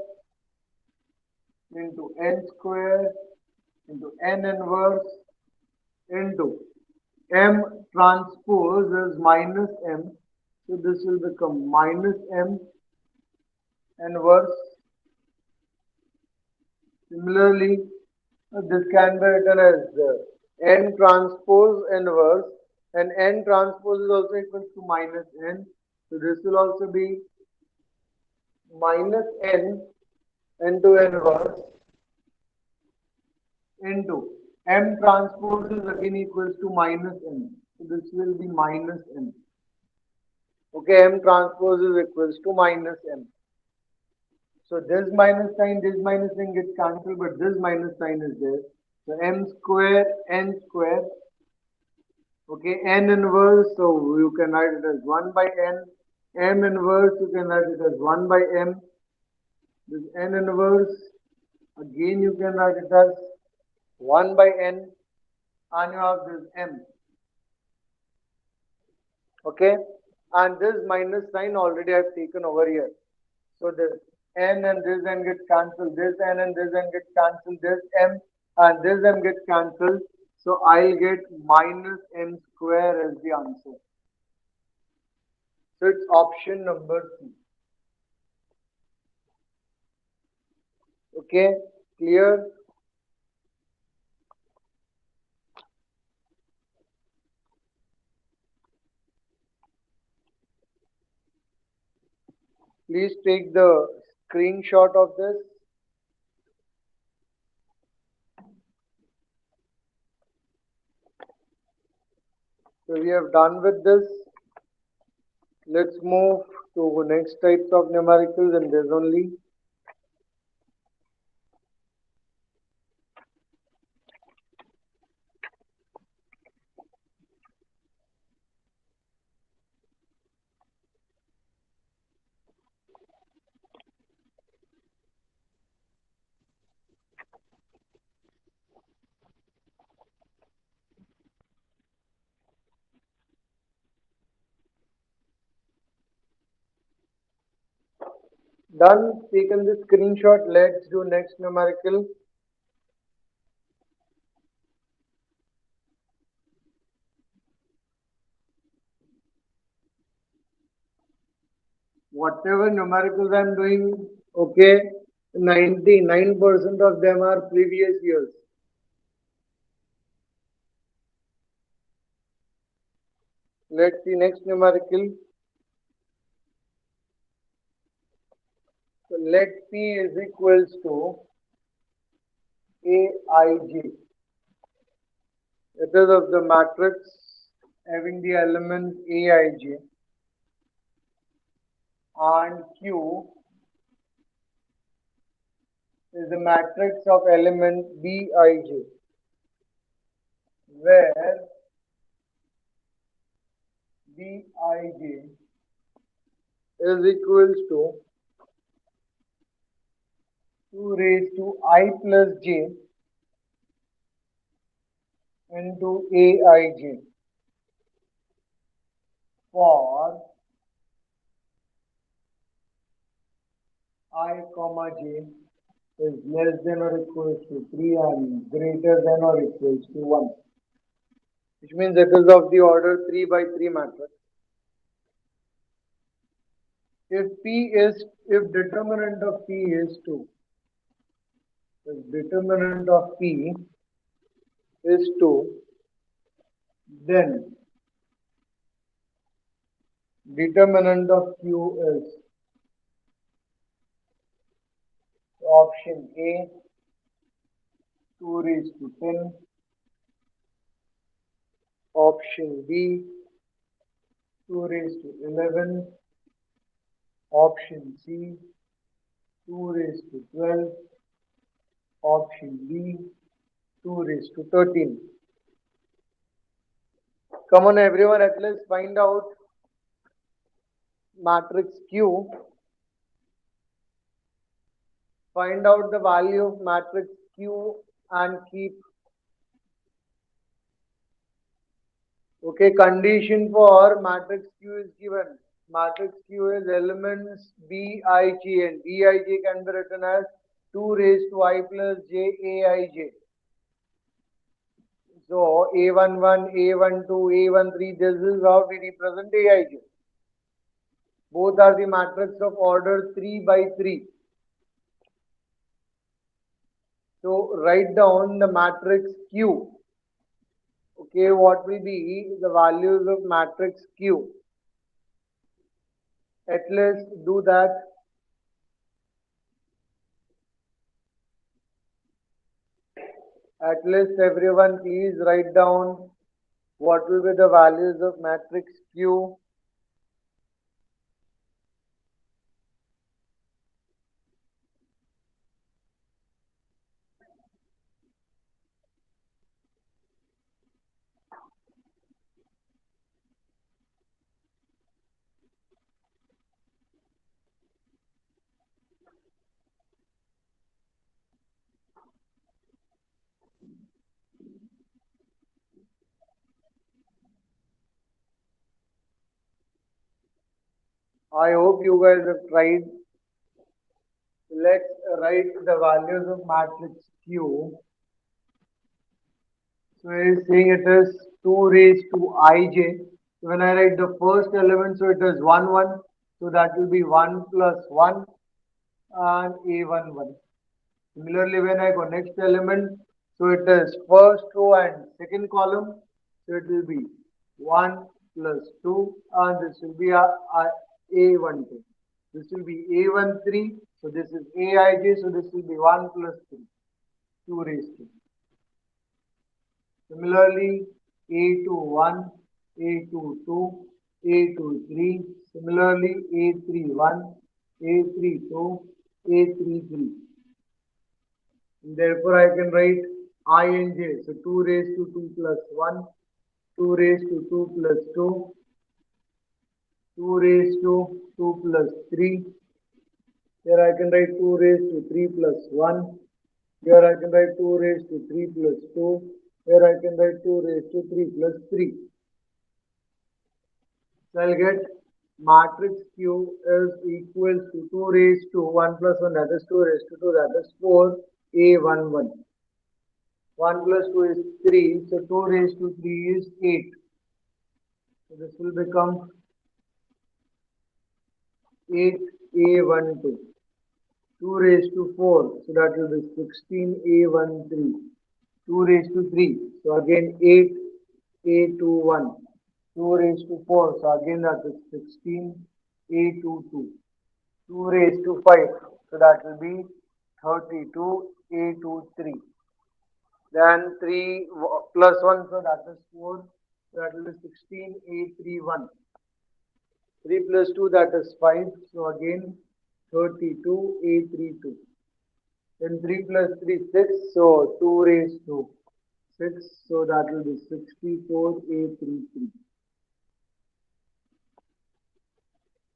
into N square into N inverse into M transpose is minus M. So this will become minus M inverse. Similarly, this can be written as N transpose inverse, and N transpose is also equal to minus N. So this will also be minus N into inverse into M transpose is again equals to minus N. So this will be minus M. Okay, M transpose is equals to minus M. So this minus sign gets cancelled, but this minus sign is there. So M square, N square. Okay, N inverse, so you can write it as 1 by N. M inverse, you can write it as 1 by M. This N inverse, again you can write it as 1 by N. And you have this M. Okay, and this minus sign already I have taken over here. So this N and this N gets cancelled, this N and this N gets cancelled, this M and this M gets cancelled. So I'll get minus M square as the answer. So it's option number C. Okay, clear? Please take the screenshot of this. So we have done with this. Let's move to next types of numericals, and there's only done. Taken the screenshot. Let's do next numerical. Whatever numericals I'm doing, okay, 99% of them are previous years. Let's see next numerical. So let P is equals to Aij. It is of the matrix having the element Aij and Q is the matrix of element Bij, where Bij is equals to 2 raised to I plus j into Aij for I comma j is less than or equals to 3 and greater than or equals to 1, which means it is of the order 3 by 3 matrix. If determinant of P is 2, if determinant of P is 2, then determinant of Q is option A 2 raised to 10, option B 2 raised to 11, option C 2 raised to 12, option D 2 raised to 13. Come on everyone, at least find out matrix Q. Find out the value of matrix Q and keep. Okay, condition for matrix Q is given. Matrix Q is elements Bij, and Bij can be written as 2 raised to I plus j Aij. So A11, A12, A13, this is how we represent Aij. Both are the matrix of order 3 by 3. So write down the matrix Q. Okay, what will be the values of matrix Q? At least do that. At least everyone please write down what will be the values of matrix Q. I hope you guys have tried. Let's write the values of matrix Q. So it is saying it is 2 raised to Ij. So when I write the first element, so it is 1, 1. So that will be 1 plus 1 and A11. Similarly, when I go next element, so it is first row and second column. So it will be 1 plus 2 and this will be A12. This will be A1 3. So this is Aij. So this will be 1 plus 3. 2 raised to. Similarly, A2 1, A2 2, A2 3. Similarly, A3 1, A3 2, A3 3. And therefore, I can write I and j. So 2 raised to 2 plus 1, 2 raised to 2 plus 2, 2 raised to 2 plus 3. Here I can write 2 raised to 3 plus 1. Here I can write 2 raised to 3 plus 2. Here I can write 2 raised to 3 plus 3. So I'll get matrix Q is equals to 2 raised to 1 plus 1, that is 2 raised to 2, that is 4 A11. 1 plus 2 is 3, so 2 raised to 3 is 8. So this will become 8A12. 2 raised to 4, so that will be 16A13. 2 raised to 3, so again 8A21. 2 raised to 4, so again that is 16A22. 2 raised to 5, so that will be 32A23. Then 3 plus 1, so that is 4, so that will be 16A31. 3 plus 2, that is 5, so again 32A32. Then 3 plus 3, 6, so 2 raised to 6, so that will be 64A33.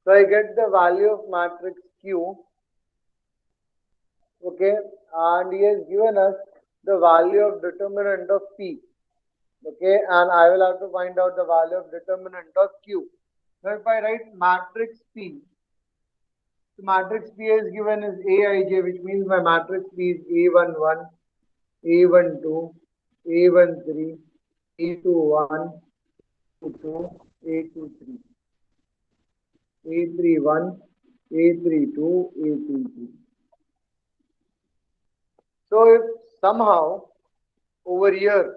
So I get the value of matrix Q, okay, and he has given us the value of determinant of P, okay, and I will have to find out the value of determinant of Q. So if I write matrix P, the matrix P is given as Aij, which means my matrix P is A11, A12, A13, A21, A22, A23, A31, A32, A33. So if somehow over here,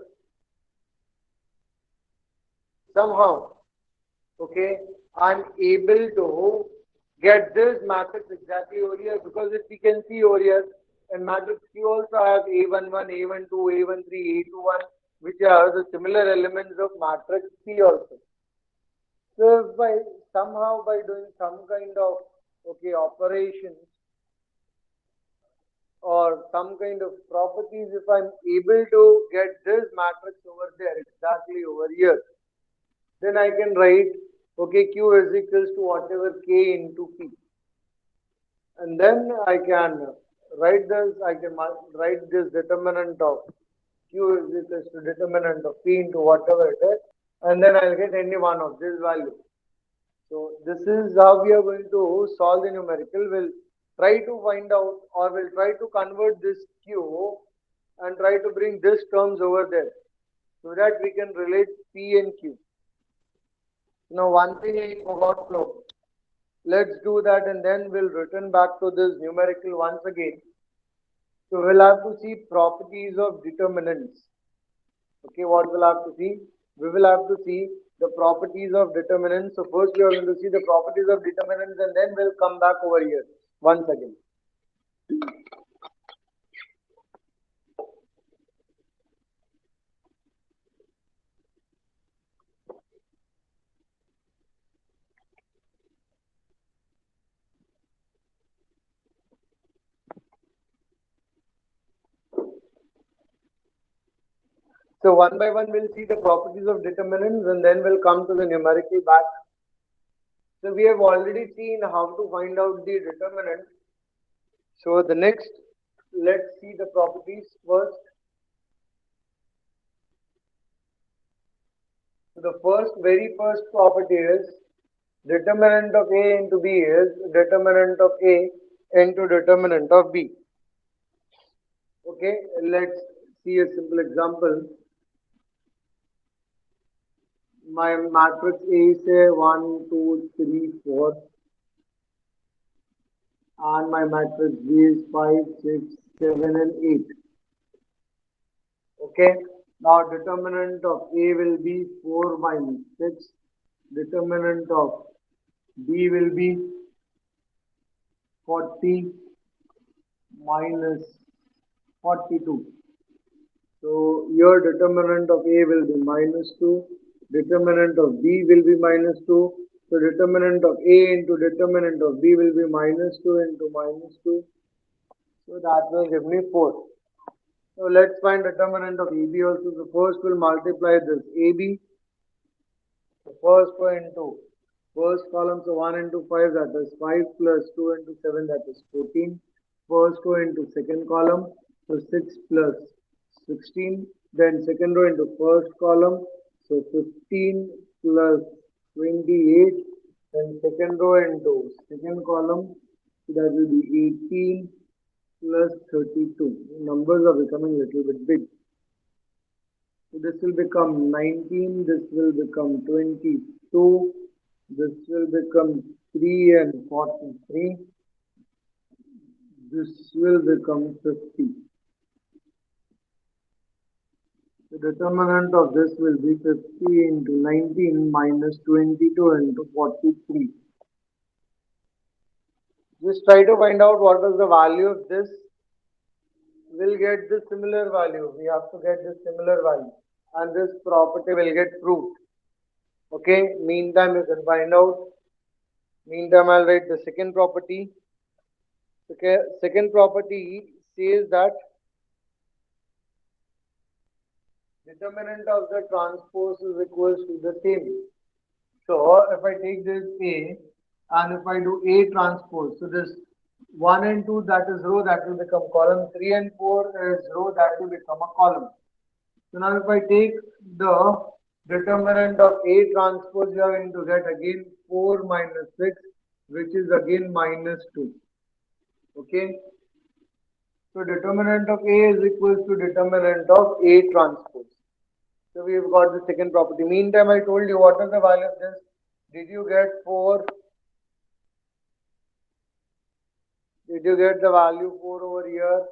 okay, I'm able to get this matrix exactly over here, because if we can see over here, and matrix Q also have A11, A12, A13, A21, which are the similar elements of matrix P also. So if by somehow by doing some kind of operations or some kind of properties, if I'm able to get this matrix over there exactly over here, then I can write Q is equals to whatever K into P, and then I can write this determinant of Q is equals to determinant of P into whatever it is, and then I'll get any one of this value. So this is how we are going to solve the numerical. We'll try to find out, or we'll try to convert this Q and try to bring this terms over there, so that we can relate P and Q. Now one thing I forgot to, let's do that, and then we'll return back to this numerical once again. So we'll have to see properties of determinants. Okay, what we'll have to see? We will have to see the properties of determinants. So first we are going to see the properties of determinants, and then we'll come back over here once again. So one by one we'll see the properties of determinants, and then we'll come to the numerical back. So we have already seen how to find out the determinant. So the next, let's see the properties first. So the very first property is determinant of A into B is determinant of A into determinant of B. Okay, let's see a simple example. My matrix A is 1, 2, 3, 4, and my matrix B is 5, 6, 7, and 8. Okay, now determinant of A will be 4 minus 6, determinant of B will be 40 minus 42. So your determinant of A will be minus 2, determinant of B will be minus 2. So determinant of A into determinant of B will be minus 2 into minus 2. So that will give me 4. So let's find determinant of AB also. So first we'll multiply this AB. So first go into first column, so 1 into 5, that is 5 plus 2 into 7, that is 14. First row into second column, so 6 plus 16. Then second row into first column, so 15 plus 28. Then second row into second column, so that will be 18 plus 32. Numbers are becoming a little bit big. So this will become 19, this will become 22, this will become 3 and 43, this will become 50. The determinant of this will be 50 into 19 minus 22 into 43. Just try to find out what is the value of this. We'll get the similar value. We have to get the similar value. And this property will get proved. Okay, meantime you can find out. Meantime I'll write the second property. Okay, second property says that determinant of the transpose is equals to the same. So if I take this A and if I do A transpose, so this 1 and 2 that is row, that will become column, 3 and 4 is row, that will become a column. So now if I take the determinant of A transpose, you are going to get again 4 minus 6, which is again minus 2. Okay. So determinant of A is equals to determinant of A transpose. So we have got the second property. Meantime, I told you what is the value of this. Did you get 4? Did you get the value 4 over here?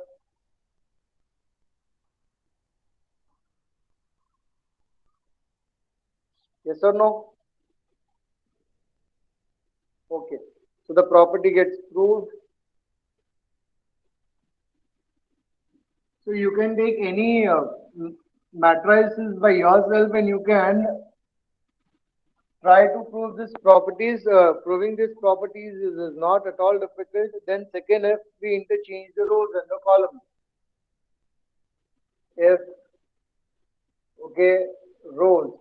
Yes or no? Okay. So the property gets proved. So you can take any matrices by yourself and you can try to prove this properties. Proving these properties is not at all difficult. Then second, if we interchange the rows and the columns. If okay, rows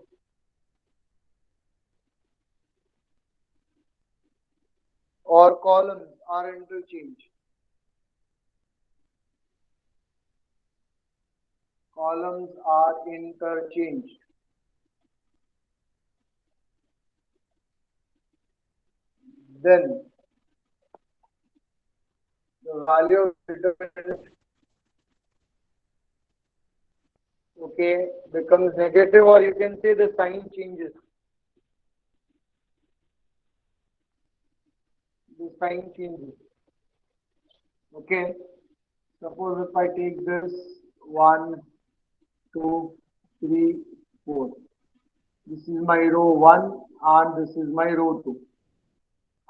or columns are interchanged. Columns are interchanged. Then the value of determinant okay becomes negative, or you can say the sign changes. The sign changes. Okay. Suppose if I take this 1, 2, 3, 4. This is my row 1 and this is my row 2.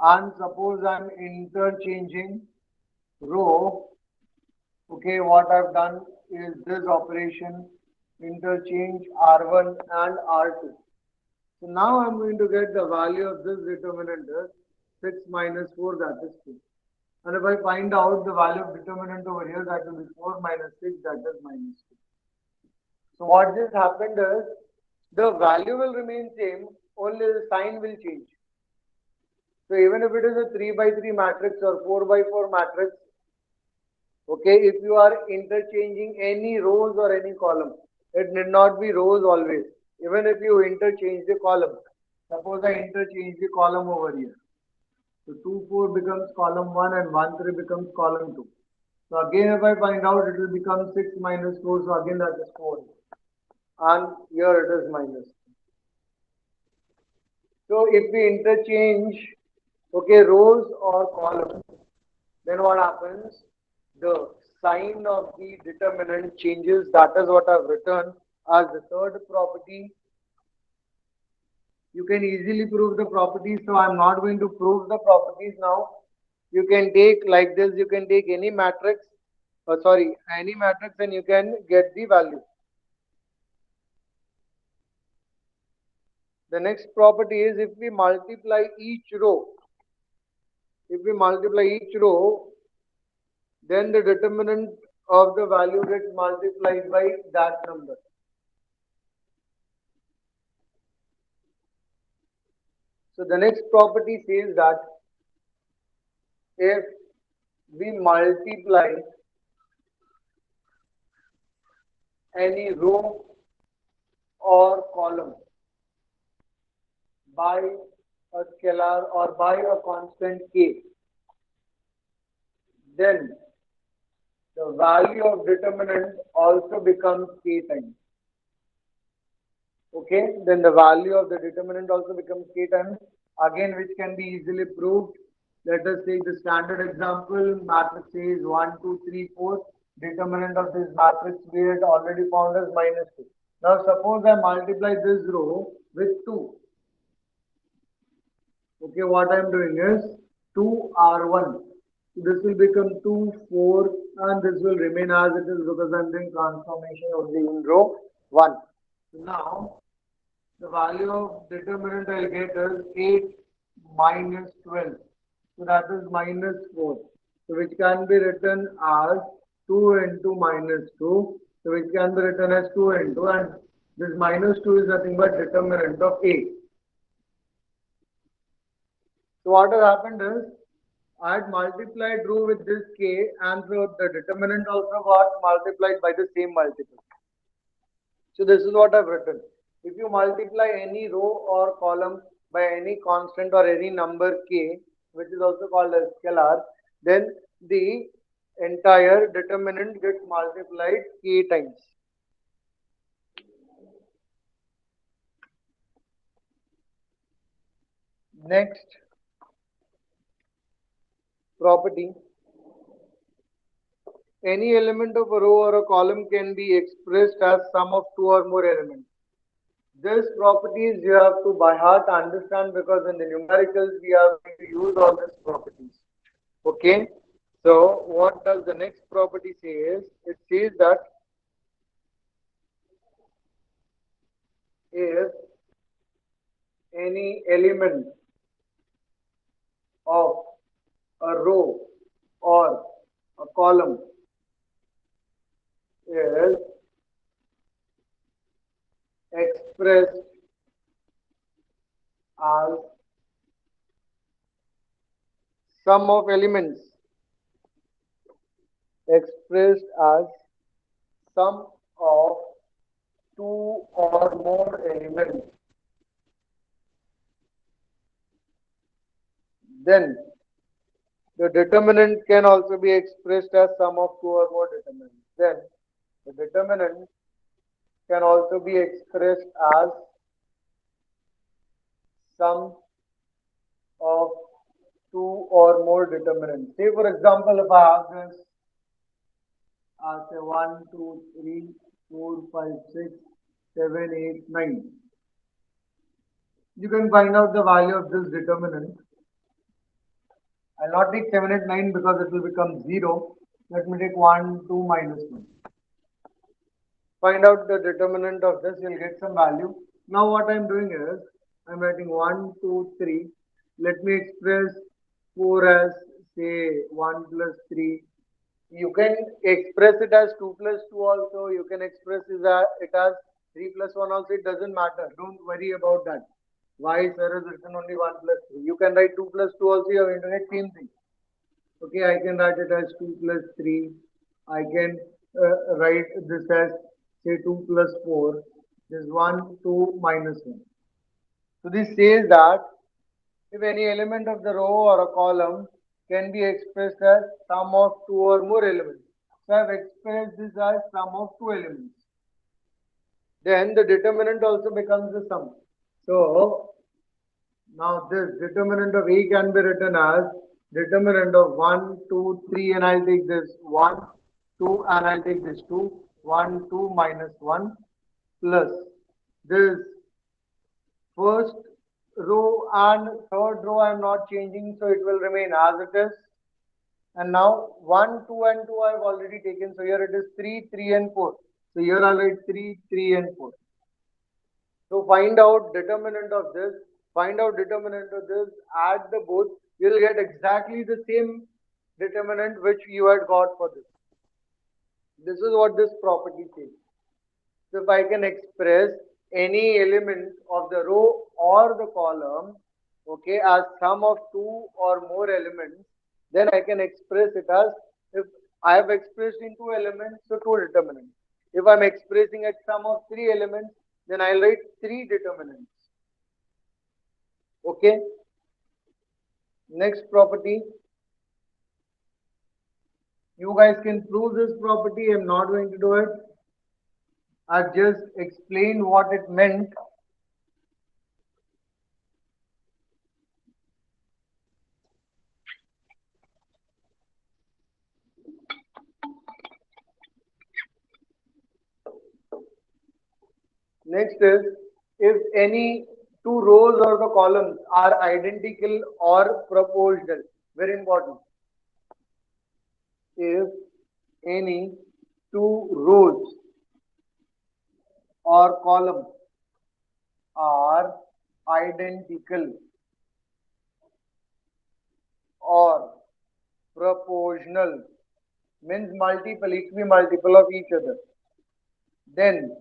And suppose I'm interchanging row. Okay, what I've done is this operation, interchange R1 and R2. So now I'm going to get the value of this determinant as 6 minus 4, that is 2. And if I find out the value of determinant over here, that will be 4 minus 6, that is minus 2. So what just happened is, the value will remain same, only the sign will change. So even if it is a 3 by 3 matrix or 4 by 4 matrix, okay, if you are interchanging any rows or any column, it need not be rows always. Even if you interchange the column, suppose I interchange the column over here. So 2, 4 becomes column 1 and 1, 3 becomes column 2. So again if I find out, it will become 6 minus 4, so again that is 4. And here it is minus 2. So if we interchange, okay, rows or columns, then what happens? The sign of the determinant changes. That is what I've written as the third property. You can easily prove the properties, so I'm not going to prove the properties now. You can take like this, you can take any matrix, any matrix, and you can get the value. The next property is if we multiply each row, then the determinant of the value gets multiplied by that number. So the next property says that if we multiply any row or column by a scalar or by a constant k, then the value of determinant also becomes k times. Okay, then the value of the determinant also becomes k times, again, which can be easily proved. Let us take the standard example. Matrix is 1, 2, 3, 4. Determinant of this matrix we had already found as -2. Now suppose I multiply this row with 2. Okay, what I am doing is 2r1. This will become 2, 4, and this will remain as it is because I am doing transformation only in row 1. Now the value of determinant I'll get is 8 minus 12. So that is -4. So which can be written as 2 into -2. So which can be written as 2 into, and this -2 is nothing but determinant of A. So what has happened is I had multiplied row with this k, and so the determinant also got multiplied by the same multiple. So this is what I've written. If you multiply any row or column by any constant or any number k, which is also called as scalar, then the entire determinant gets multiplied k times. Next property, any element of a row or a column can be expressed as sum of two or more elements. This properties you have to by heart understand, because in the numericals we are going to use all these properties. Okay, so what does the next property say is, it says that if any element of a row or a column is expressed as sum of elements, expressed as sum of two or more elements, then the determinant can also be expressed as sum of two or more determinants. Then the determinant can also be expressed as sum of two or more determinants. Say for example, if I have this say 1, 2, 3, 4, 5, 6, 7, 8, 9. You can find out the value of this determinant. I'll not take 7, 8, 9 because it will become 0. Let me take 1, 2, minus 1. Find out the determinant of this, you'll get some value. Now what I'm doing is, I'm writing 1, 2, 3. Let me express 4 as say 1 plus 3. You can express it as 2 plus 2 also. You can express it as 3 plus 1 also. It doesn't matter. Don't worry about that. Why sir has written only 1 plus 3? You can write 2 plus 2 also. You have to write same thing. Okay, I can write it as 2 plus 3. I can write this as say 2 plus 4. This 1, 2, minus 1. So this says that if any element of the row or a column can be expressed as sum of two or more elements. So I have expressed this as sum of two elements. Then the determinant also becomes the sum. So now this determinant of A can be written as determinant of 1, 2, 3, and I'll take this 1, 2, and I'll take this 2, 1, 2, minus 1, plus this first row and third row I am not changing, so it will remain as it is. And now 1, 2 and 2 I have already taken. So here it is 3, 3 and 4. So here I'll write 3, 3 and 4. So find out determinant of this, find out determinant of this, add the both, you'll get exactly the same determinant which you had got for this. This is what this property says. So if I can express any element of the row or the column, okay, as sum of two or more elements, then I can express it as, if I have expressed in two elements, so two determinants. If I'm expressing a sum of three elements, then I'll write three determinants. Okay. Next property. You guys can prove this property. I'm not going to do it. I've just explained what it meant. Next is, if any two rows or the columns are identical or proportional. Very important. If any two rows or columns are identical or proportional, means multiple, it can be multiple of each other, then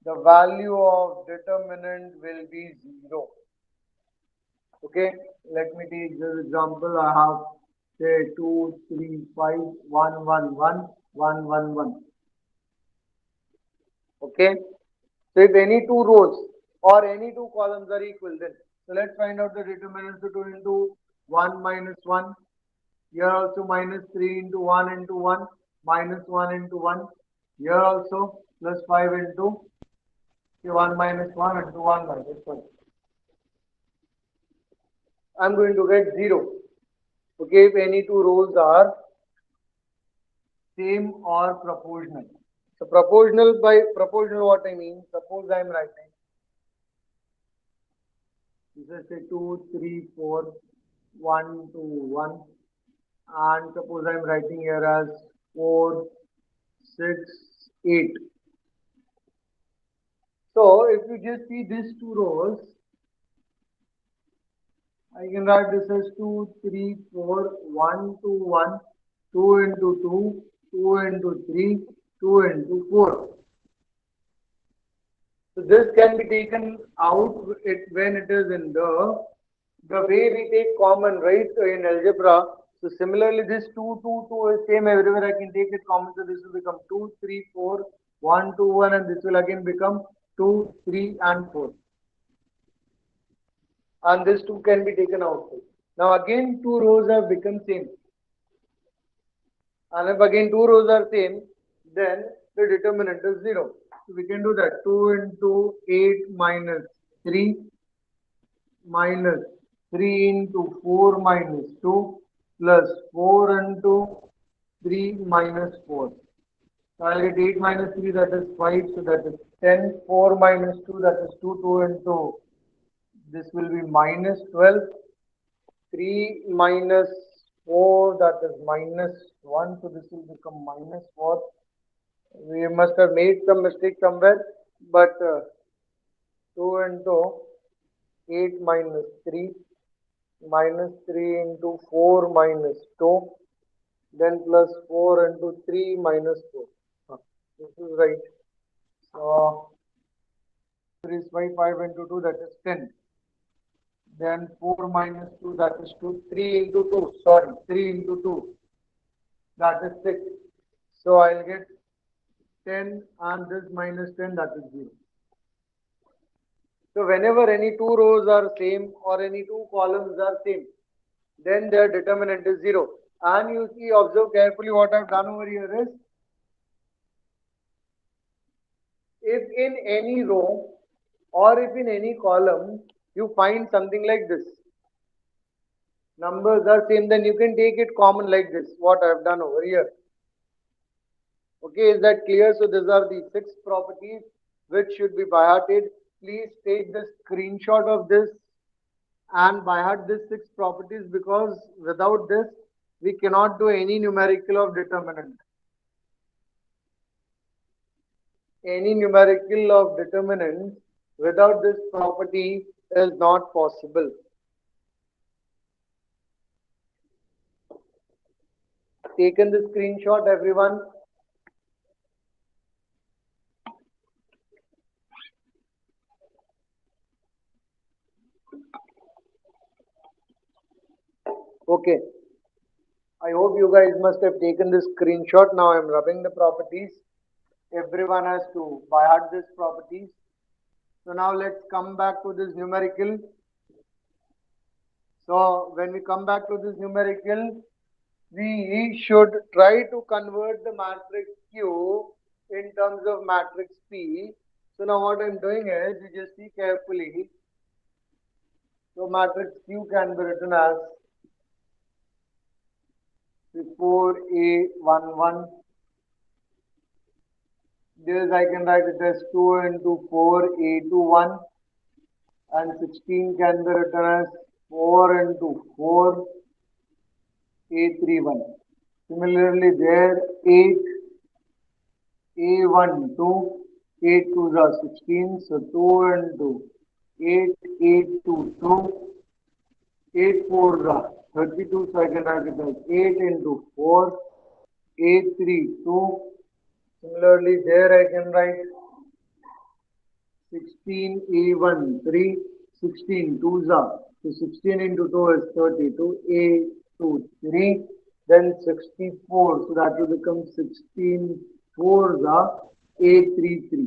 the value of determinant will be 0. Okay, let me take this example. I have say 2, 3, 5, 1, 1, 1, 1, 1, 1. Okay, so if any two rows or any two columns are equal, then so let's find out the determinants. So 2 into 1 minus 1. Here also minus 3 into 1 into 1, minus 1 into 1. Here also plus 5 into 1 minus 1 into 1 minus 1. I'm going to get 0. Okay, if any two rows are same or proportional. So proportional, by proportional what I mean, suppose I am writing, this is say 2, 3, 4, 1, 2, 1, and suppose I am writing here as 4, 6, 8. So if you just see these two rows, I can write this as 2, 3, 4, 1, 2, 1, 2 into 2, 2 into 3, 2 into 4. So this can be taken out when it is in the way we take common, right, in algebra. So similarly, this 2, 2, 2 is same everywhere. I can take it common. So this will become 2, 3, 4, 1, 2, 1, and this will again become 2, 3, and 4. And this 2 can be taken out. Now again, two rows have become same. And if again two rows are same, then the determinant is 0. So we can do that. 2 into 8 minus 3 minus 3 into 4 minus 2 plus 4 into 3 minus 4. So I'll get 8 minus 3, that is 5, so that is 10. 4 minus 2, that is 2. 2 into this will be minus 12. 3 minus 4, that is minus 1, so this will become minus 4. We must have made some mistake somewhere, but 2 into 8 minus 3 minus 3 into 4 minus 2, then plus 4 into 3 minus 4. This is right. So 3 is 5, 5 into 2, that is 10. Then 4 minus 2, that is 2. 3 into 2, sorry, 3 into 2, that is 6. So I'll get 10 and this minus 10, that is 0. So whenever any two rows are same or any two columns are same, then their determinant is 0. And you see, observe carefully what I've done over here is, if in any row or if in any column you find something like this, numbers are same, then you can take it common like this, what I have done over here. Okay, is that clear? So these are the 6 properties which should be by hearted. Please take the screenshot of this and by heart these 6 properties, because without this we cannot do any numerical of determinant. Any numerical of determinants without this property is not possible. Taken the screenshot, everyone? Okay. I hope you guys must have taken this screenshot. Now I'm rubbing the properties. Everyone has to by heart these properties. So now let's come back to this numerical. So when we come back to this numerical, we should try to convert the matrix Q in terms of matrix P. So now what I'm doing is, you just see carefully. So matrix Q can be written as 4A11. This I can write it as 2 into 4A21, and 16 can be written as 4 into 4A31. Similarly, there 8 A12, 8 2s are 16, so 2 into 8, 8 to 2, 8 4s are 32, so I can write it as 8 into 4, 8 3 2. Similarly, there I can write 16 A1 3, 16 2s are, so 16 into 2 is 32, A2 3, then 64, so that will become 16 4s are A3 3.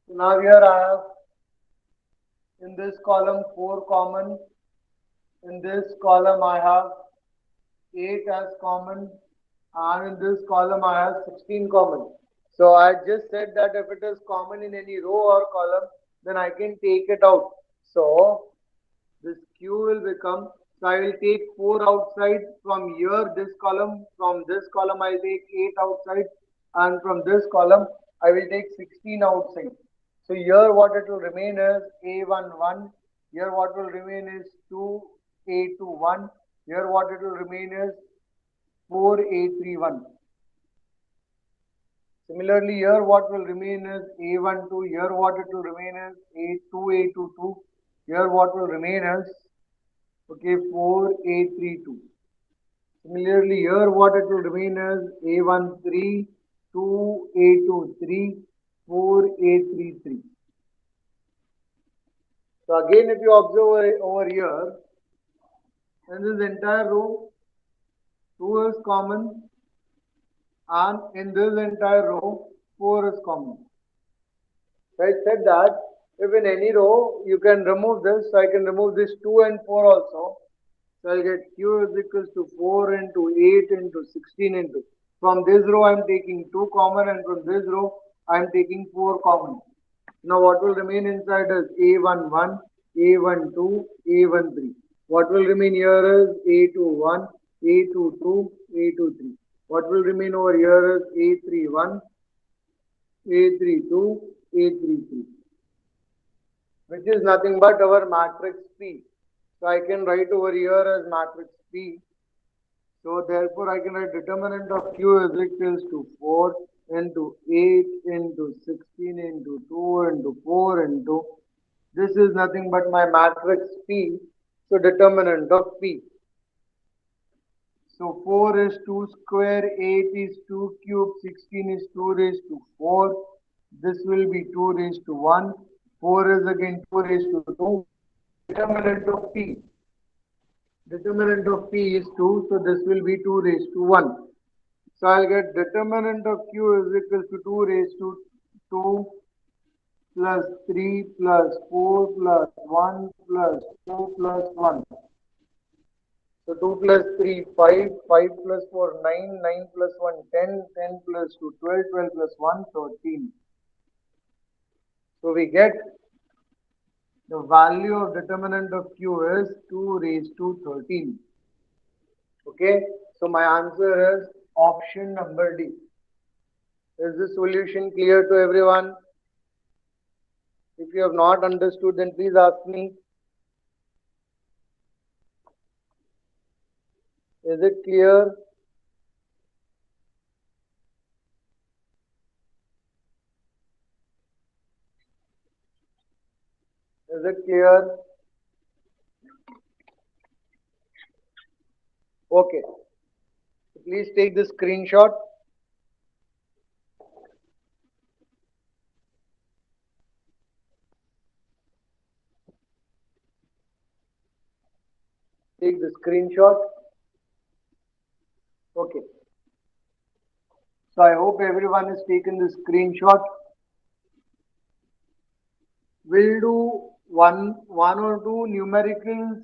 So now here I have in this column 4 common, in this column I have 8 as common, and in this column I have 16 common. So I just said that if it is common in any row or column, then I can take it out. So this Q will become, so I will take 4 outside from here, this column, from this column I will take 8 outside, and from this column I will take 16 outside. So here what it will remain is A11, here what will remain is 2A21, here what it will remain is 4A31. Similarly, here what will remain is A12, here what it will remain is A2A22, here what will remain is, okay, 4A32. Similarly, here what it will remain is A13, 2A23, 4A33. So again, if you observe over here, in this entire row, 2 is common, and in this entire row, 4 is common. So I said that if in any row you can remove this, so I can remove this 2 and 4 also. So I'll get Q is equals to 4 into 8 into 16 into. From this row I am taking 2 common, and from this row I am taking 4 common. Now what will remain inside is A11, A12, A13. What will remain here is A21, A22, A23. What will remain over here is A31, A32, A33, which is nothing but our matrix P. So I can write over here as matrix P. So therefore I can write determinant of Q is equals to 4 into 8 into 16 into 2 into 4 into, this is nothing but my matrix P. So determinant of P. So 4 is 2 square, 8 is 2 cube, 16 is 2 raised to 4. This will be 2 raised to 1. 4 is again 2 raised to 2. Determinant of P. Determinant of P is 2, so this will be 2 raised to 1. So I'll get determinant of Q is equal to 2 raised to 2 plus 3 plus 4 plus 1 plus 2 plus 1. So 2 plus 3, 5, 5 plus 4, 9, 9 plus 1, 10, 10 plus 2, 12, 12 plus 1, 13. So we get the value of determinant of Q is 2 raised to 13. Okay, so my answer is option number D. Is the solution clear to everyone? If you have not understood, then please ask me. Is it clear? Is it clear? Okay. So please take the screenshot. Take the screenshot. Okay. So I hope everyone has taken the screenshot. We'll do one or two numericals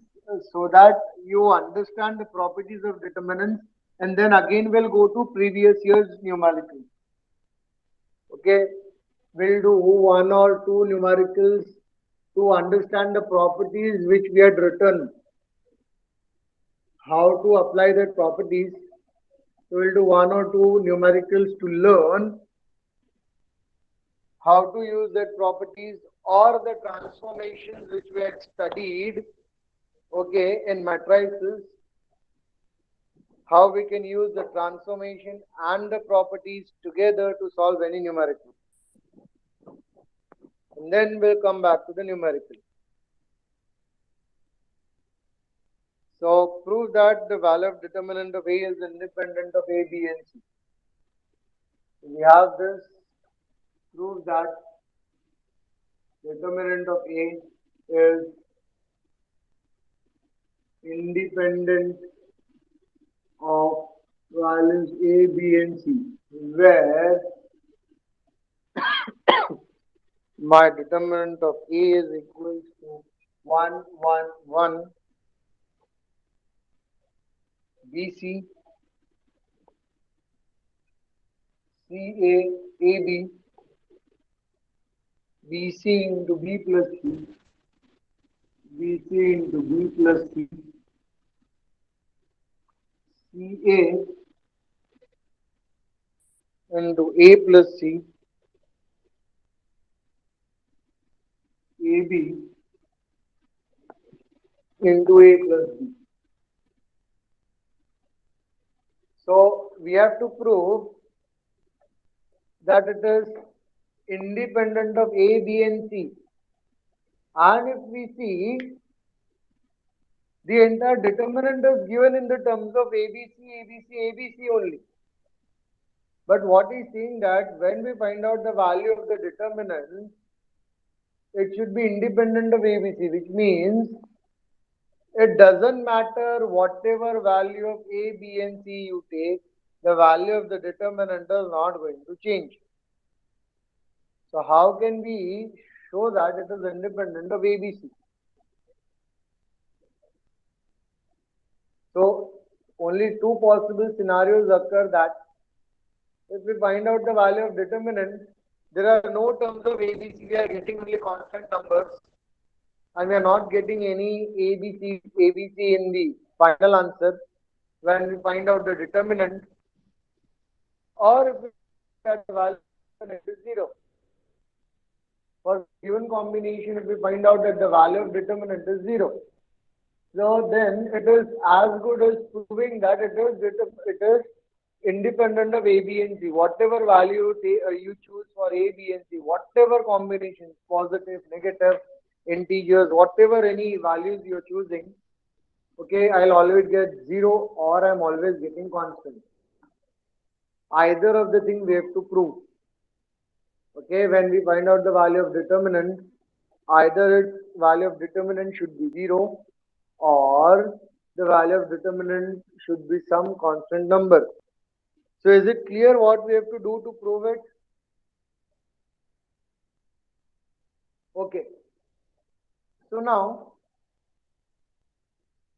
so that you understand the properties of determinants, and then again we'll go to previous year's numericals. Okay, we'll do one or two numericals to understand the properties which we had written, how to apply the properties. So we'll do one or two numericals to learn how to use that properties or the transformations which we had studied, okay, in matrices, how we can use the transformation and the properties together to solve any numerical. And then we'll come back to the numerical. So prove that the value of determinant of A is independent of A, B, and C. We have this. Prove that determinant of A is independent of values A, B, and C, where my determinant of A is equal to 1, 1, 1, BC, CA, AB, BC into B plus C, BC into B plus C, CA into A plus C, AB into A plus B. So we have to prove that it is independent of A, B, and C. And if we see, the entire determinant is given in the terms of ABC, ABC, ABC only. But what is saying that when we find out the value of the determinant, it should be independent of ABC, which means it doesn't matter whatever value of A, B, and C you take, the value of the determinant is not going to change. So how can we show that it is independent of ABC? So only two possible scenarios occur that if we find out the value of determinant, there are no terms of ABC, we are getting only constant numbers, and we are not getting any ABC in the final answer when we find out the determinant, or if we find out the value of determinant is 0. For given combination, if we find out that the value of determinant is 0, so then it is as good as proving that it is independent of A, B, and C. Whatever value you choose for A, B, and C, whatever combinations, positive, negative, integers, whatever any values you are choosing, okay, I'll always get 0 or I'm always getting constant. Either of the things we have to prove. Okay, when we find out the value of determinant, either its value of determinant should be 0 or the value of determinant should be some constant number. So is it clear what we have to do to prove it? Okay. So now,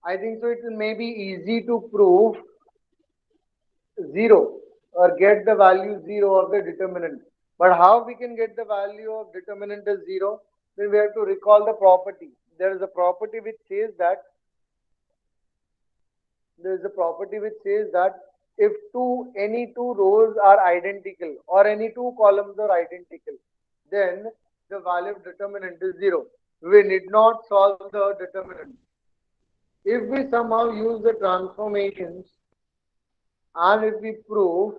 I think so it may be easy to prove 0 or get the value 0 of the determinant. But how we can get the value of determinant as 0? Then we have to recall the property. There is a property which says that if any two rows are identical or any two columns are identical, then the value of determinant is 0. We need not solve the determinant. If we somehow use the transformations and if we prove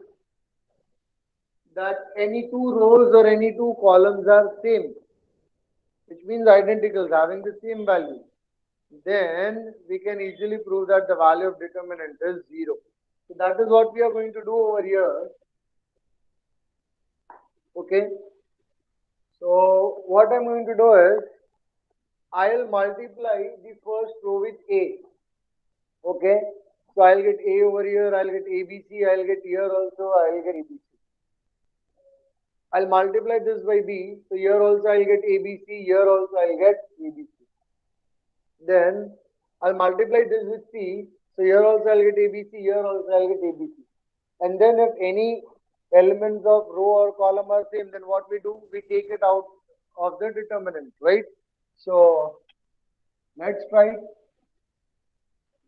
that any two rows or any two columns are same, which means identicals having the same value, then we can easily prove that the value of determinant is 0. So that is what we are going to do over here. Okay. So what I'm going to do is I'll multiply the first row with A. Okay. So I'll get A over here, I'll get ABC, I'll get here also, I'll get ABC. I'll multiply this by B. So here also I'll get ABC, here also I'll get ABC. Then I'll multiply this with C. So here also I'll get ABC, here also I'll get ABC. And then if any elements of row or column are same, then what we do? We take it out of the determinant, right? So let's try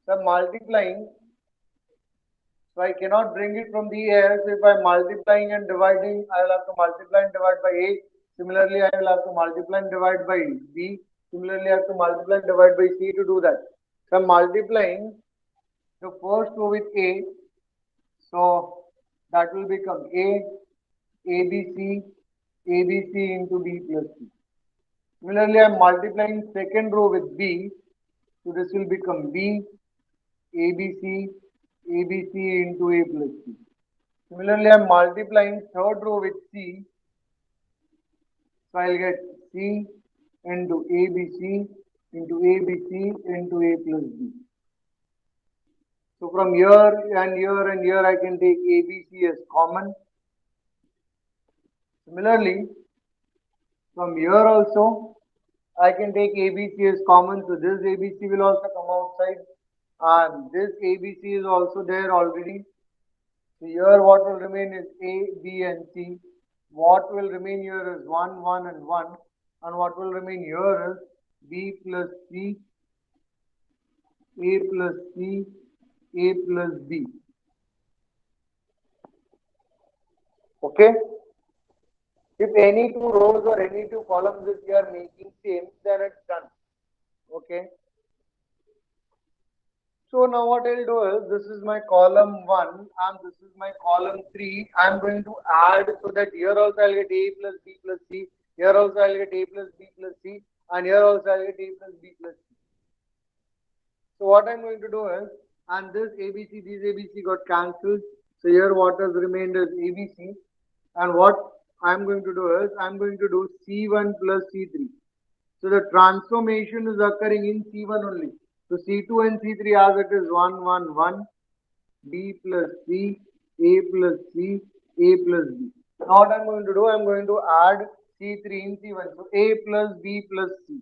some multiplying. So I cannot bring it from the air. So if I'm multiplying and dividing, I will have to multiply and divide by A. Similarly, I will have to multiply and divide by B. Similarly, I have to multiply and divide by C to do that. So I'm multiplying the first row with A. So that will become A, ABC, ABC into B plus C. Similarly, I am multiplying second row with B. So this will become B, ABC, ABC into A plus C. Similarly, I am multiplying third row with C. So I'll get C into ABC into ABC into A plus B. So from here and here and here I can take ABC as common. Similarly, from here also I can take ABC as common. So this ABC will also come outside and this ABC is also there already. So here what will remain is A, B and C. What will remain here is 1, 1 and 1. And what will remain here is B plus C, A plus C, A plus B. Okay. If any two rows or any two columns if you are making same, then it's done. Okay. So now what I'll do is, this is my column 1 and this is my column 3. I'm going to add so that here also I'll get A plus B plus C, here also I'll get A plus B plus C, and here also I'll get A plus B plus C. So what I'm going to do is, and this ABC, these ABC got cancelled. So here what has remained is ABC. And what I'm going to do is, I'm going to do C1 plus C3. So the transformation is occurring in C1 only. So C2 and C3 as it is 1, 1, 1, B plus C, A plus C, A plus B. Now what I'm going to do, I'm going to add C3 in C1. So A plus B plus C.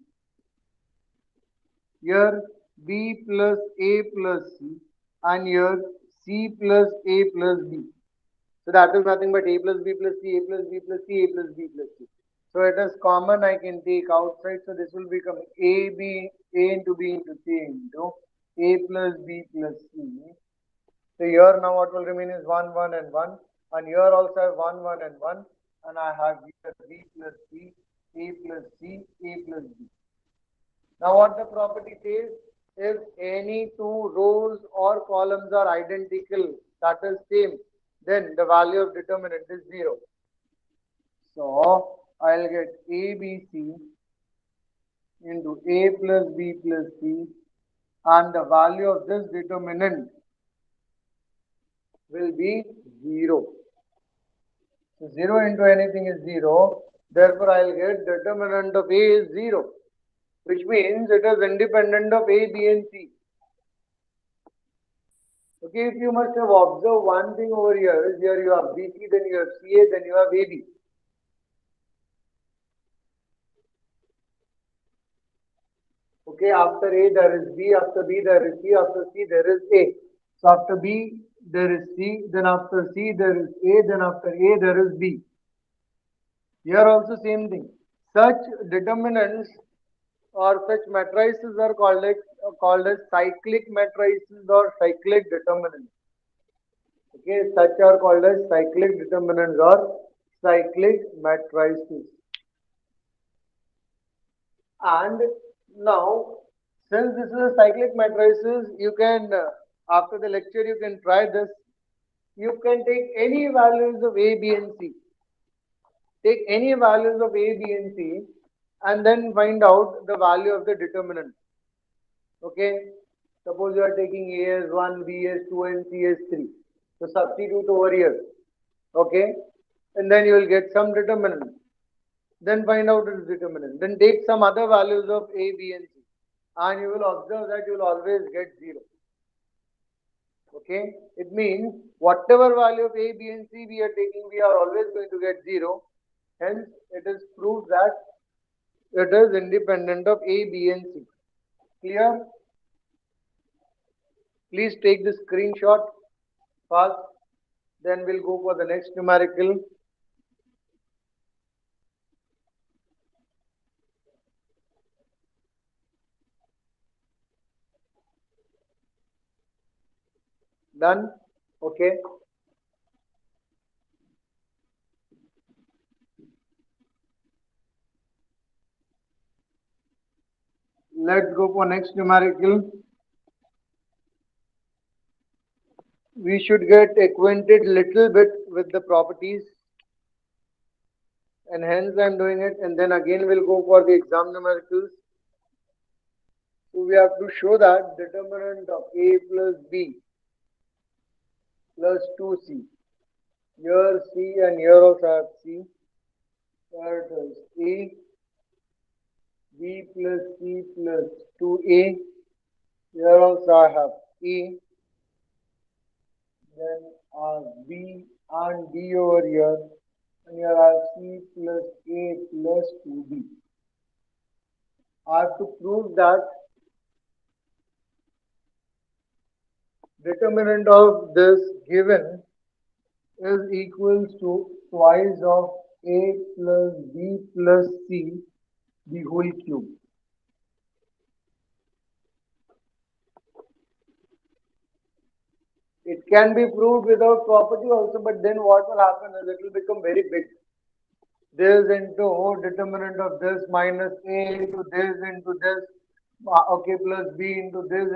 Here B plus A plus C and here C plus A plus B. So that is nothing but A plus B plus C, A plus B plus C, A plus B plus C. So it is common, I can take outside. So this will become A into B into C into A plus B plus C. So here now what will remain is 1, 1 and 1. And here also I have 1, 1 and 1. And I have here B plus C, A plus C, A plus B. Now what the property says, if any two rows or columns are identical, that is same, then the value of determinant is 0. So I'll get ABC into A plus B plus C and the value of this determinant will be 0. So 0 into anything is 0. Therefore I'll get determinant of A is 0. Which means it is independent of A, B and C. Okay, if you must have observed one thing over here, is here you have BC, then you have CA, then you have AB. Okay, after A there is B, after B there is C, after C there is A. So after B there is C, then after C there is A, then after A there is B. Here also same thing. Such determinants or such matrices are called as cyclic matrices or cyclic determinants. Okay, such are called as cyclic determinants or cyclic matrices. And now, since this is a cyclic matrices, you can, after the lecture, you can try this. You can take any values of A, B, and C. Take any values of A, B, and C, and then find out the value of the determinant. Okay? Suppose you are taking A as 1, B as 2, and C as 3. So substitute over here. Okay? And then you will get some determinant. Then find out its determinant. Then take some other values of A, B, and C. And you will observe that you will always get 0. Okay? It means whatever value of A, B, and C we are taking, we are always going to get 0. Hence, it is proved that it is independent of A, B, and C. Clear? Please take the screenshot fast. Then we'll go for the next numerical. Done? Okay. Let's go for next numerical. We should get acquainted little bit with the properties, and hence I'm doing it, and then again we'll go for the exam numericals. So we have to show that determinant of A plus B plus 2C. Here C and here also I have C. Here it is A, B plus C plus 2A. Here also I have A. Then B and D over here. And here I have C plus A plus 2B. I have to prove that determinant of this given is equals to twice of A plus B plus C the whole cube. It can be proved without property also, but then what will happen is it will become very big. This into determinant of this minus A into this into this, okay, plus B into this.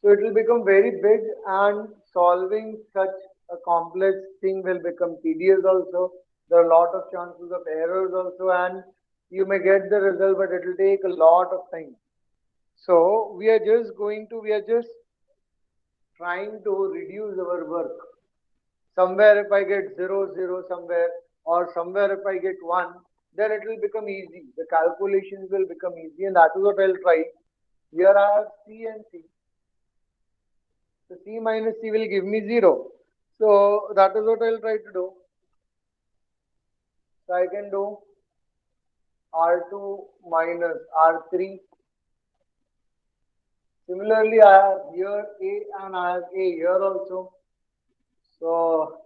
So it will become very big, and solving such a complex thing will become tedious also. There are a lot of chances of errors also, and you may get the result, but it will take a lot of time. So we are just trying to reduce our work. Somewhere if I get 0, 0 somewhere, or somewhere if I get 1, then it will become easy. The calculations will become easy, and that is what I'll try. Here I have C and C. So C minus C will give me 0. So that is what I'll try to do. So I can do R2 minus R3. Similarly, I have here A and I have A here also. So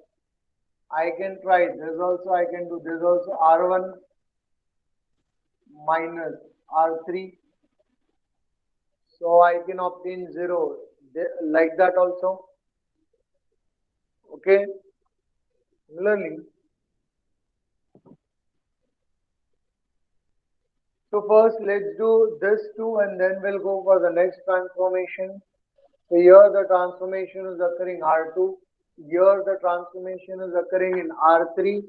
I can try this also, I can do this also, R1 minus R3. So I can obtain 0 like that also. Okay. Similarly, so first let's do this two, and then we'll go for the next transformation. So here the transformation is occurring R2. Here the transformation is occurring in R3.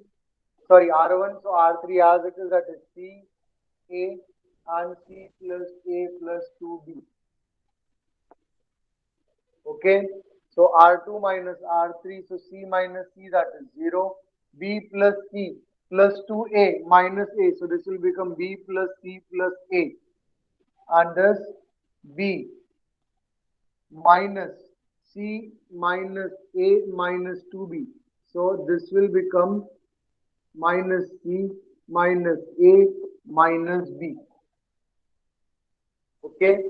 Sorry, R1. So R3 as it is, that is C, A, and C plus A plus 2B. Okay. So R2 minus R3. So C minus C, that is 0. B plus C plus 2A minus A. So this will become B plus C plus A. And this B minus C minus A minus 2B. So this will become minus C minus A minus B. Okay.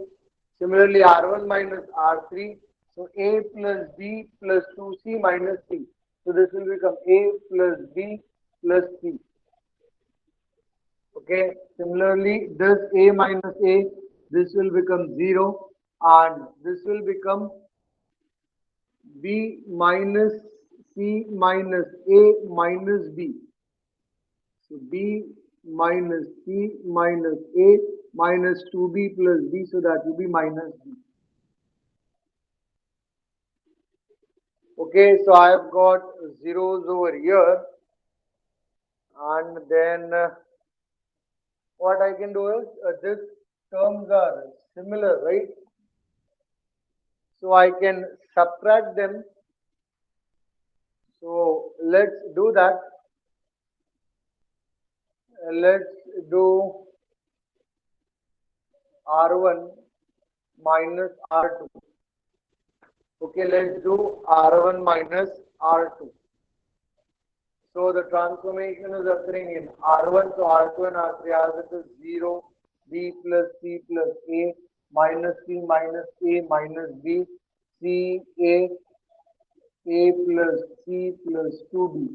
Similarly, R1 minus R3. So A plus B plus 2C minus C. So this will become A plus B plus C. Okay. Similarly, this A minus A, this will become 0, and this will become B minus C minus A minus B. So B minus C minus A minus 2B plus B, so that will be minus B. Okay, so I have got zeros over here, and then what I can do is these terms are similar, right? So I can subtract them. So let's do that. Let's do R1 minus R2. Okay, let's do R1 minus R2. So the transformation is occurring in R1, so R2 and R3 as it is 0, B plus C plus A, minus C minus A minus B, C A plus C plus 2B.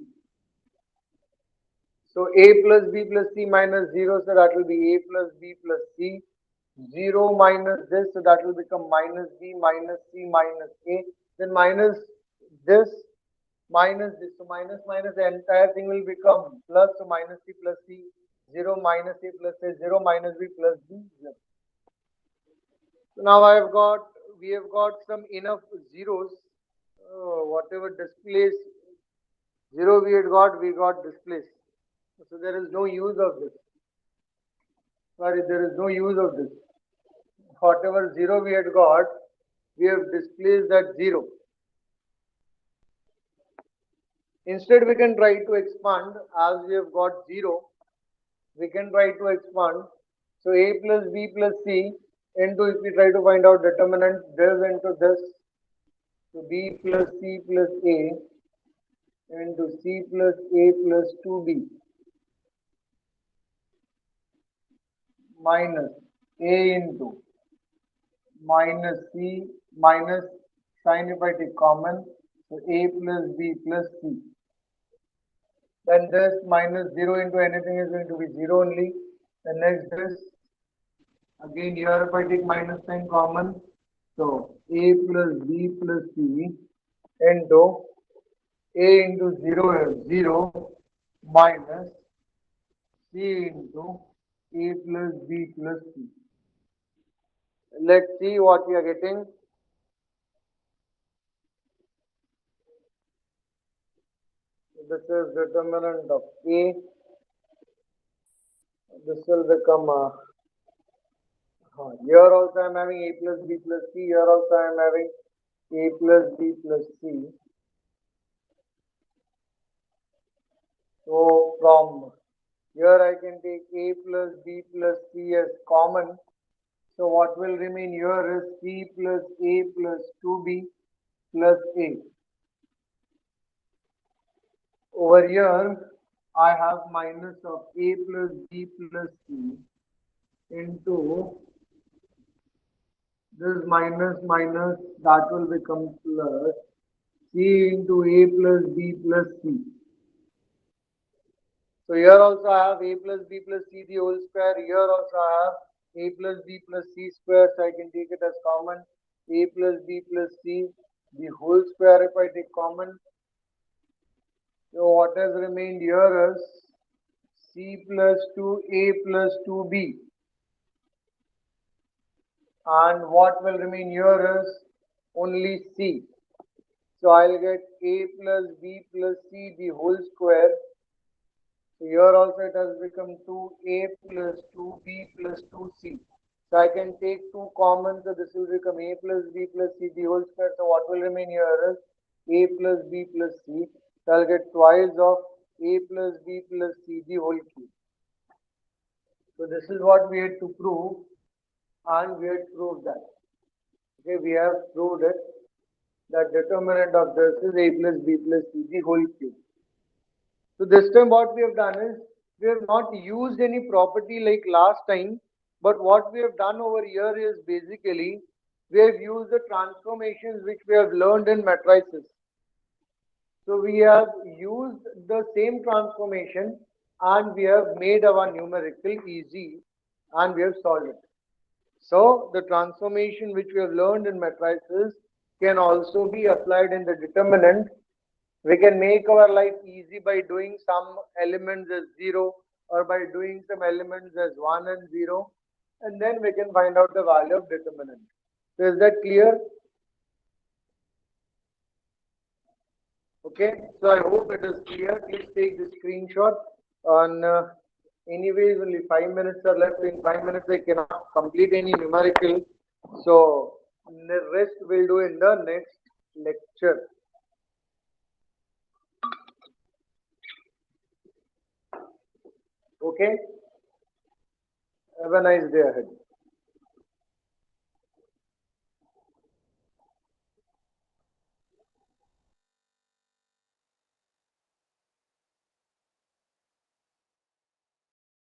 So A plus B plus C minus 0, so that will be A plus B plus C. 0 minus this, so that will become minus B minus C minus A. Then minus this minus this. So minus minus, the entire thing will become plus. So minus C plus C. 0 minus A plus A. 0 minus B plus B. 0. So now we have got some enough zeros. Whatever displays 0 we got displaced. So there is no use of this. Sorry, there is no use of this. Whatever 0 we had got, we have displaced that 0. Instead, we can try to expand. As we have got 0, we can try to expand. So A plus B plus C into, if we try to find out determinant, this into this. So B plus C plus A into C plus A plus 2B minus A into minus C minus, sign if I take common, so A plus B plus C. Then this minus 0 into anything is going to be 0 only. The next this, again here if I take minus sign common, so A plus B plus C into A into 0 is 0 minus C into A plus B plus C. Let's see what we are getting. This is determinant of A. This will become here also I am having A plus B plus C. Here also I am having A plus B plus C. So from here I can take A plus B plus C as common. So what will remain here is C plus A plus 2B plus A. Over here I have minus of A plus B plus C into this minus minus, that will become plus C into A plus B plus C. So here also I have A plus B plus C the whole square. Here also I have A plus B plus C square. So I can take it as common. A plus B plus C the whole square if I take common. So what has remained here is C plus 2A plus 2B. And what will remain here is only C. So I'll get A plus B plus C the whole square. So here also it has become 2A plus 2B plus 2C. So I can take 2 common, so this will become A plus B plus C the whole square. So what will remain here is A plus B plus C. So I'll get twice of A plus B plus C the whole cube. So this is what we had to prove, and we had proved that. Okay, we have proved it, that determinant of this is A plus B plus C the whole cube. So this time what we have done is, we have not used any property like last time, but what we have done over here is basically, we have used the transformations which we have learned in matrices. So we have used the same transformation and we have made our numerical easy and we have solved it. So the transformation which we have learned in matrices can also be applied in the determinant. We can make our life easy by doing some elements as 0, or by doing some elements as 1 and 0, and then we can find out the value of determinant. So is that clear? Okay, so I hope it is clear. Please take the screenshot. On anyways, only 5 minutes are left. In 5 minutes, I cannot complete any numerical. So the rest we'll do in the next lecture. Okay. Have a nice day ahead.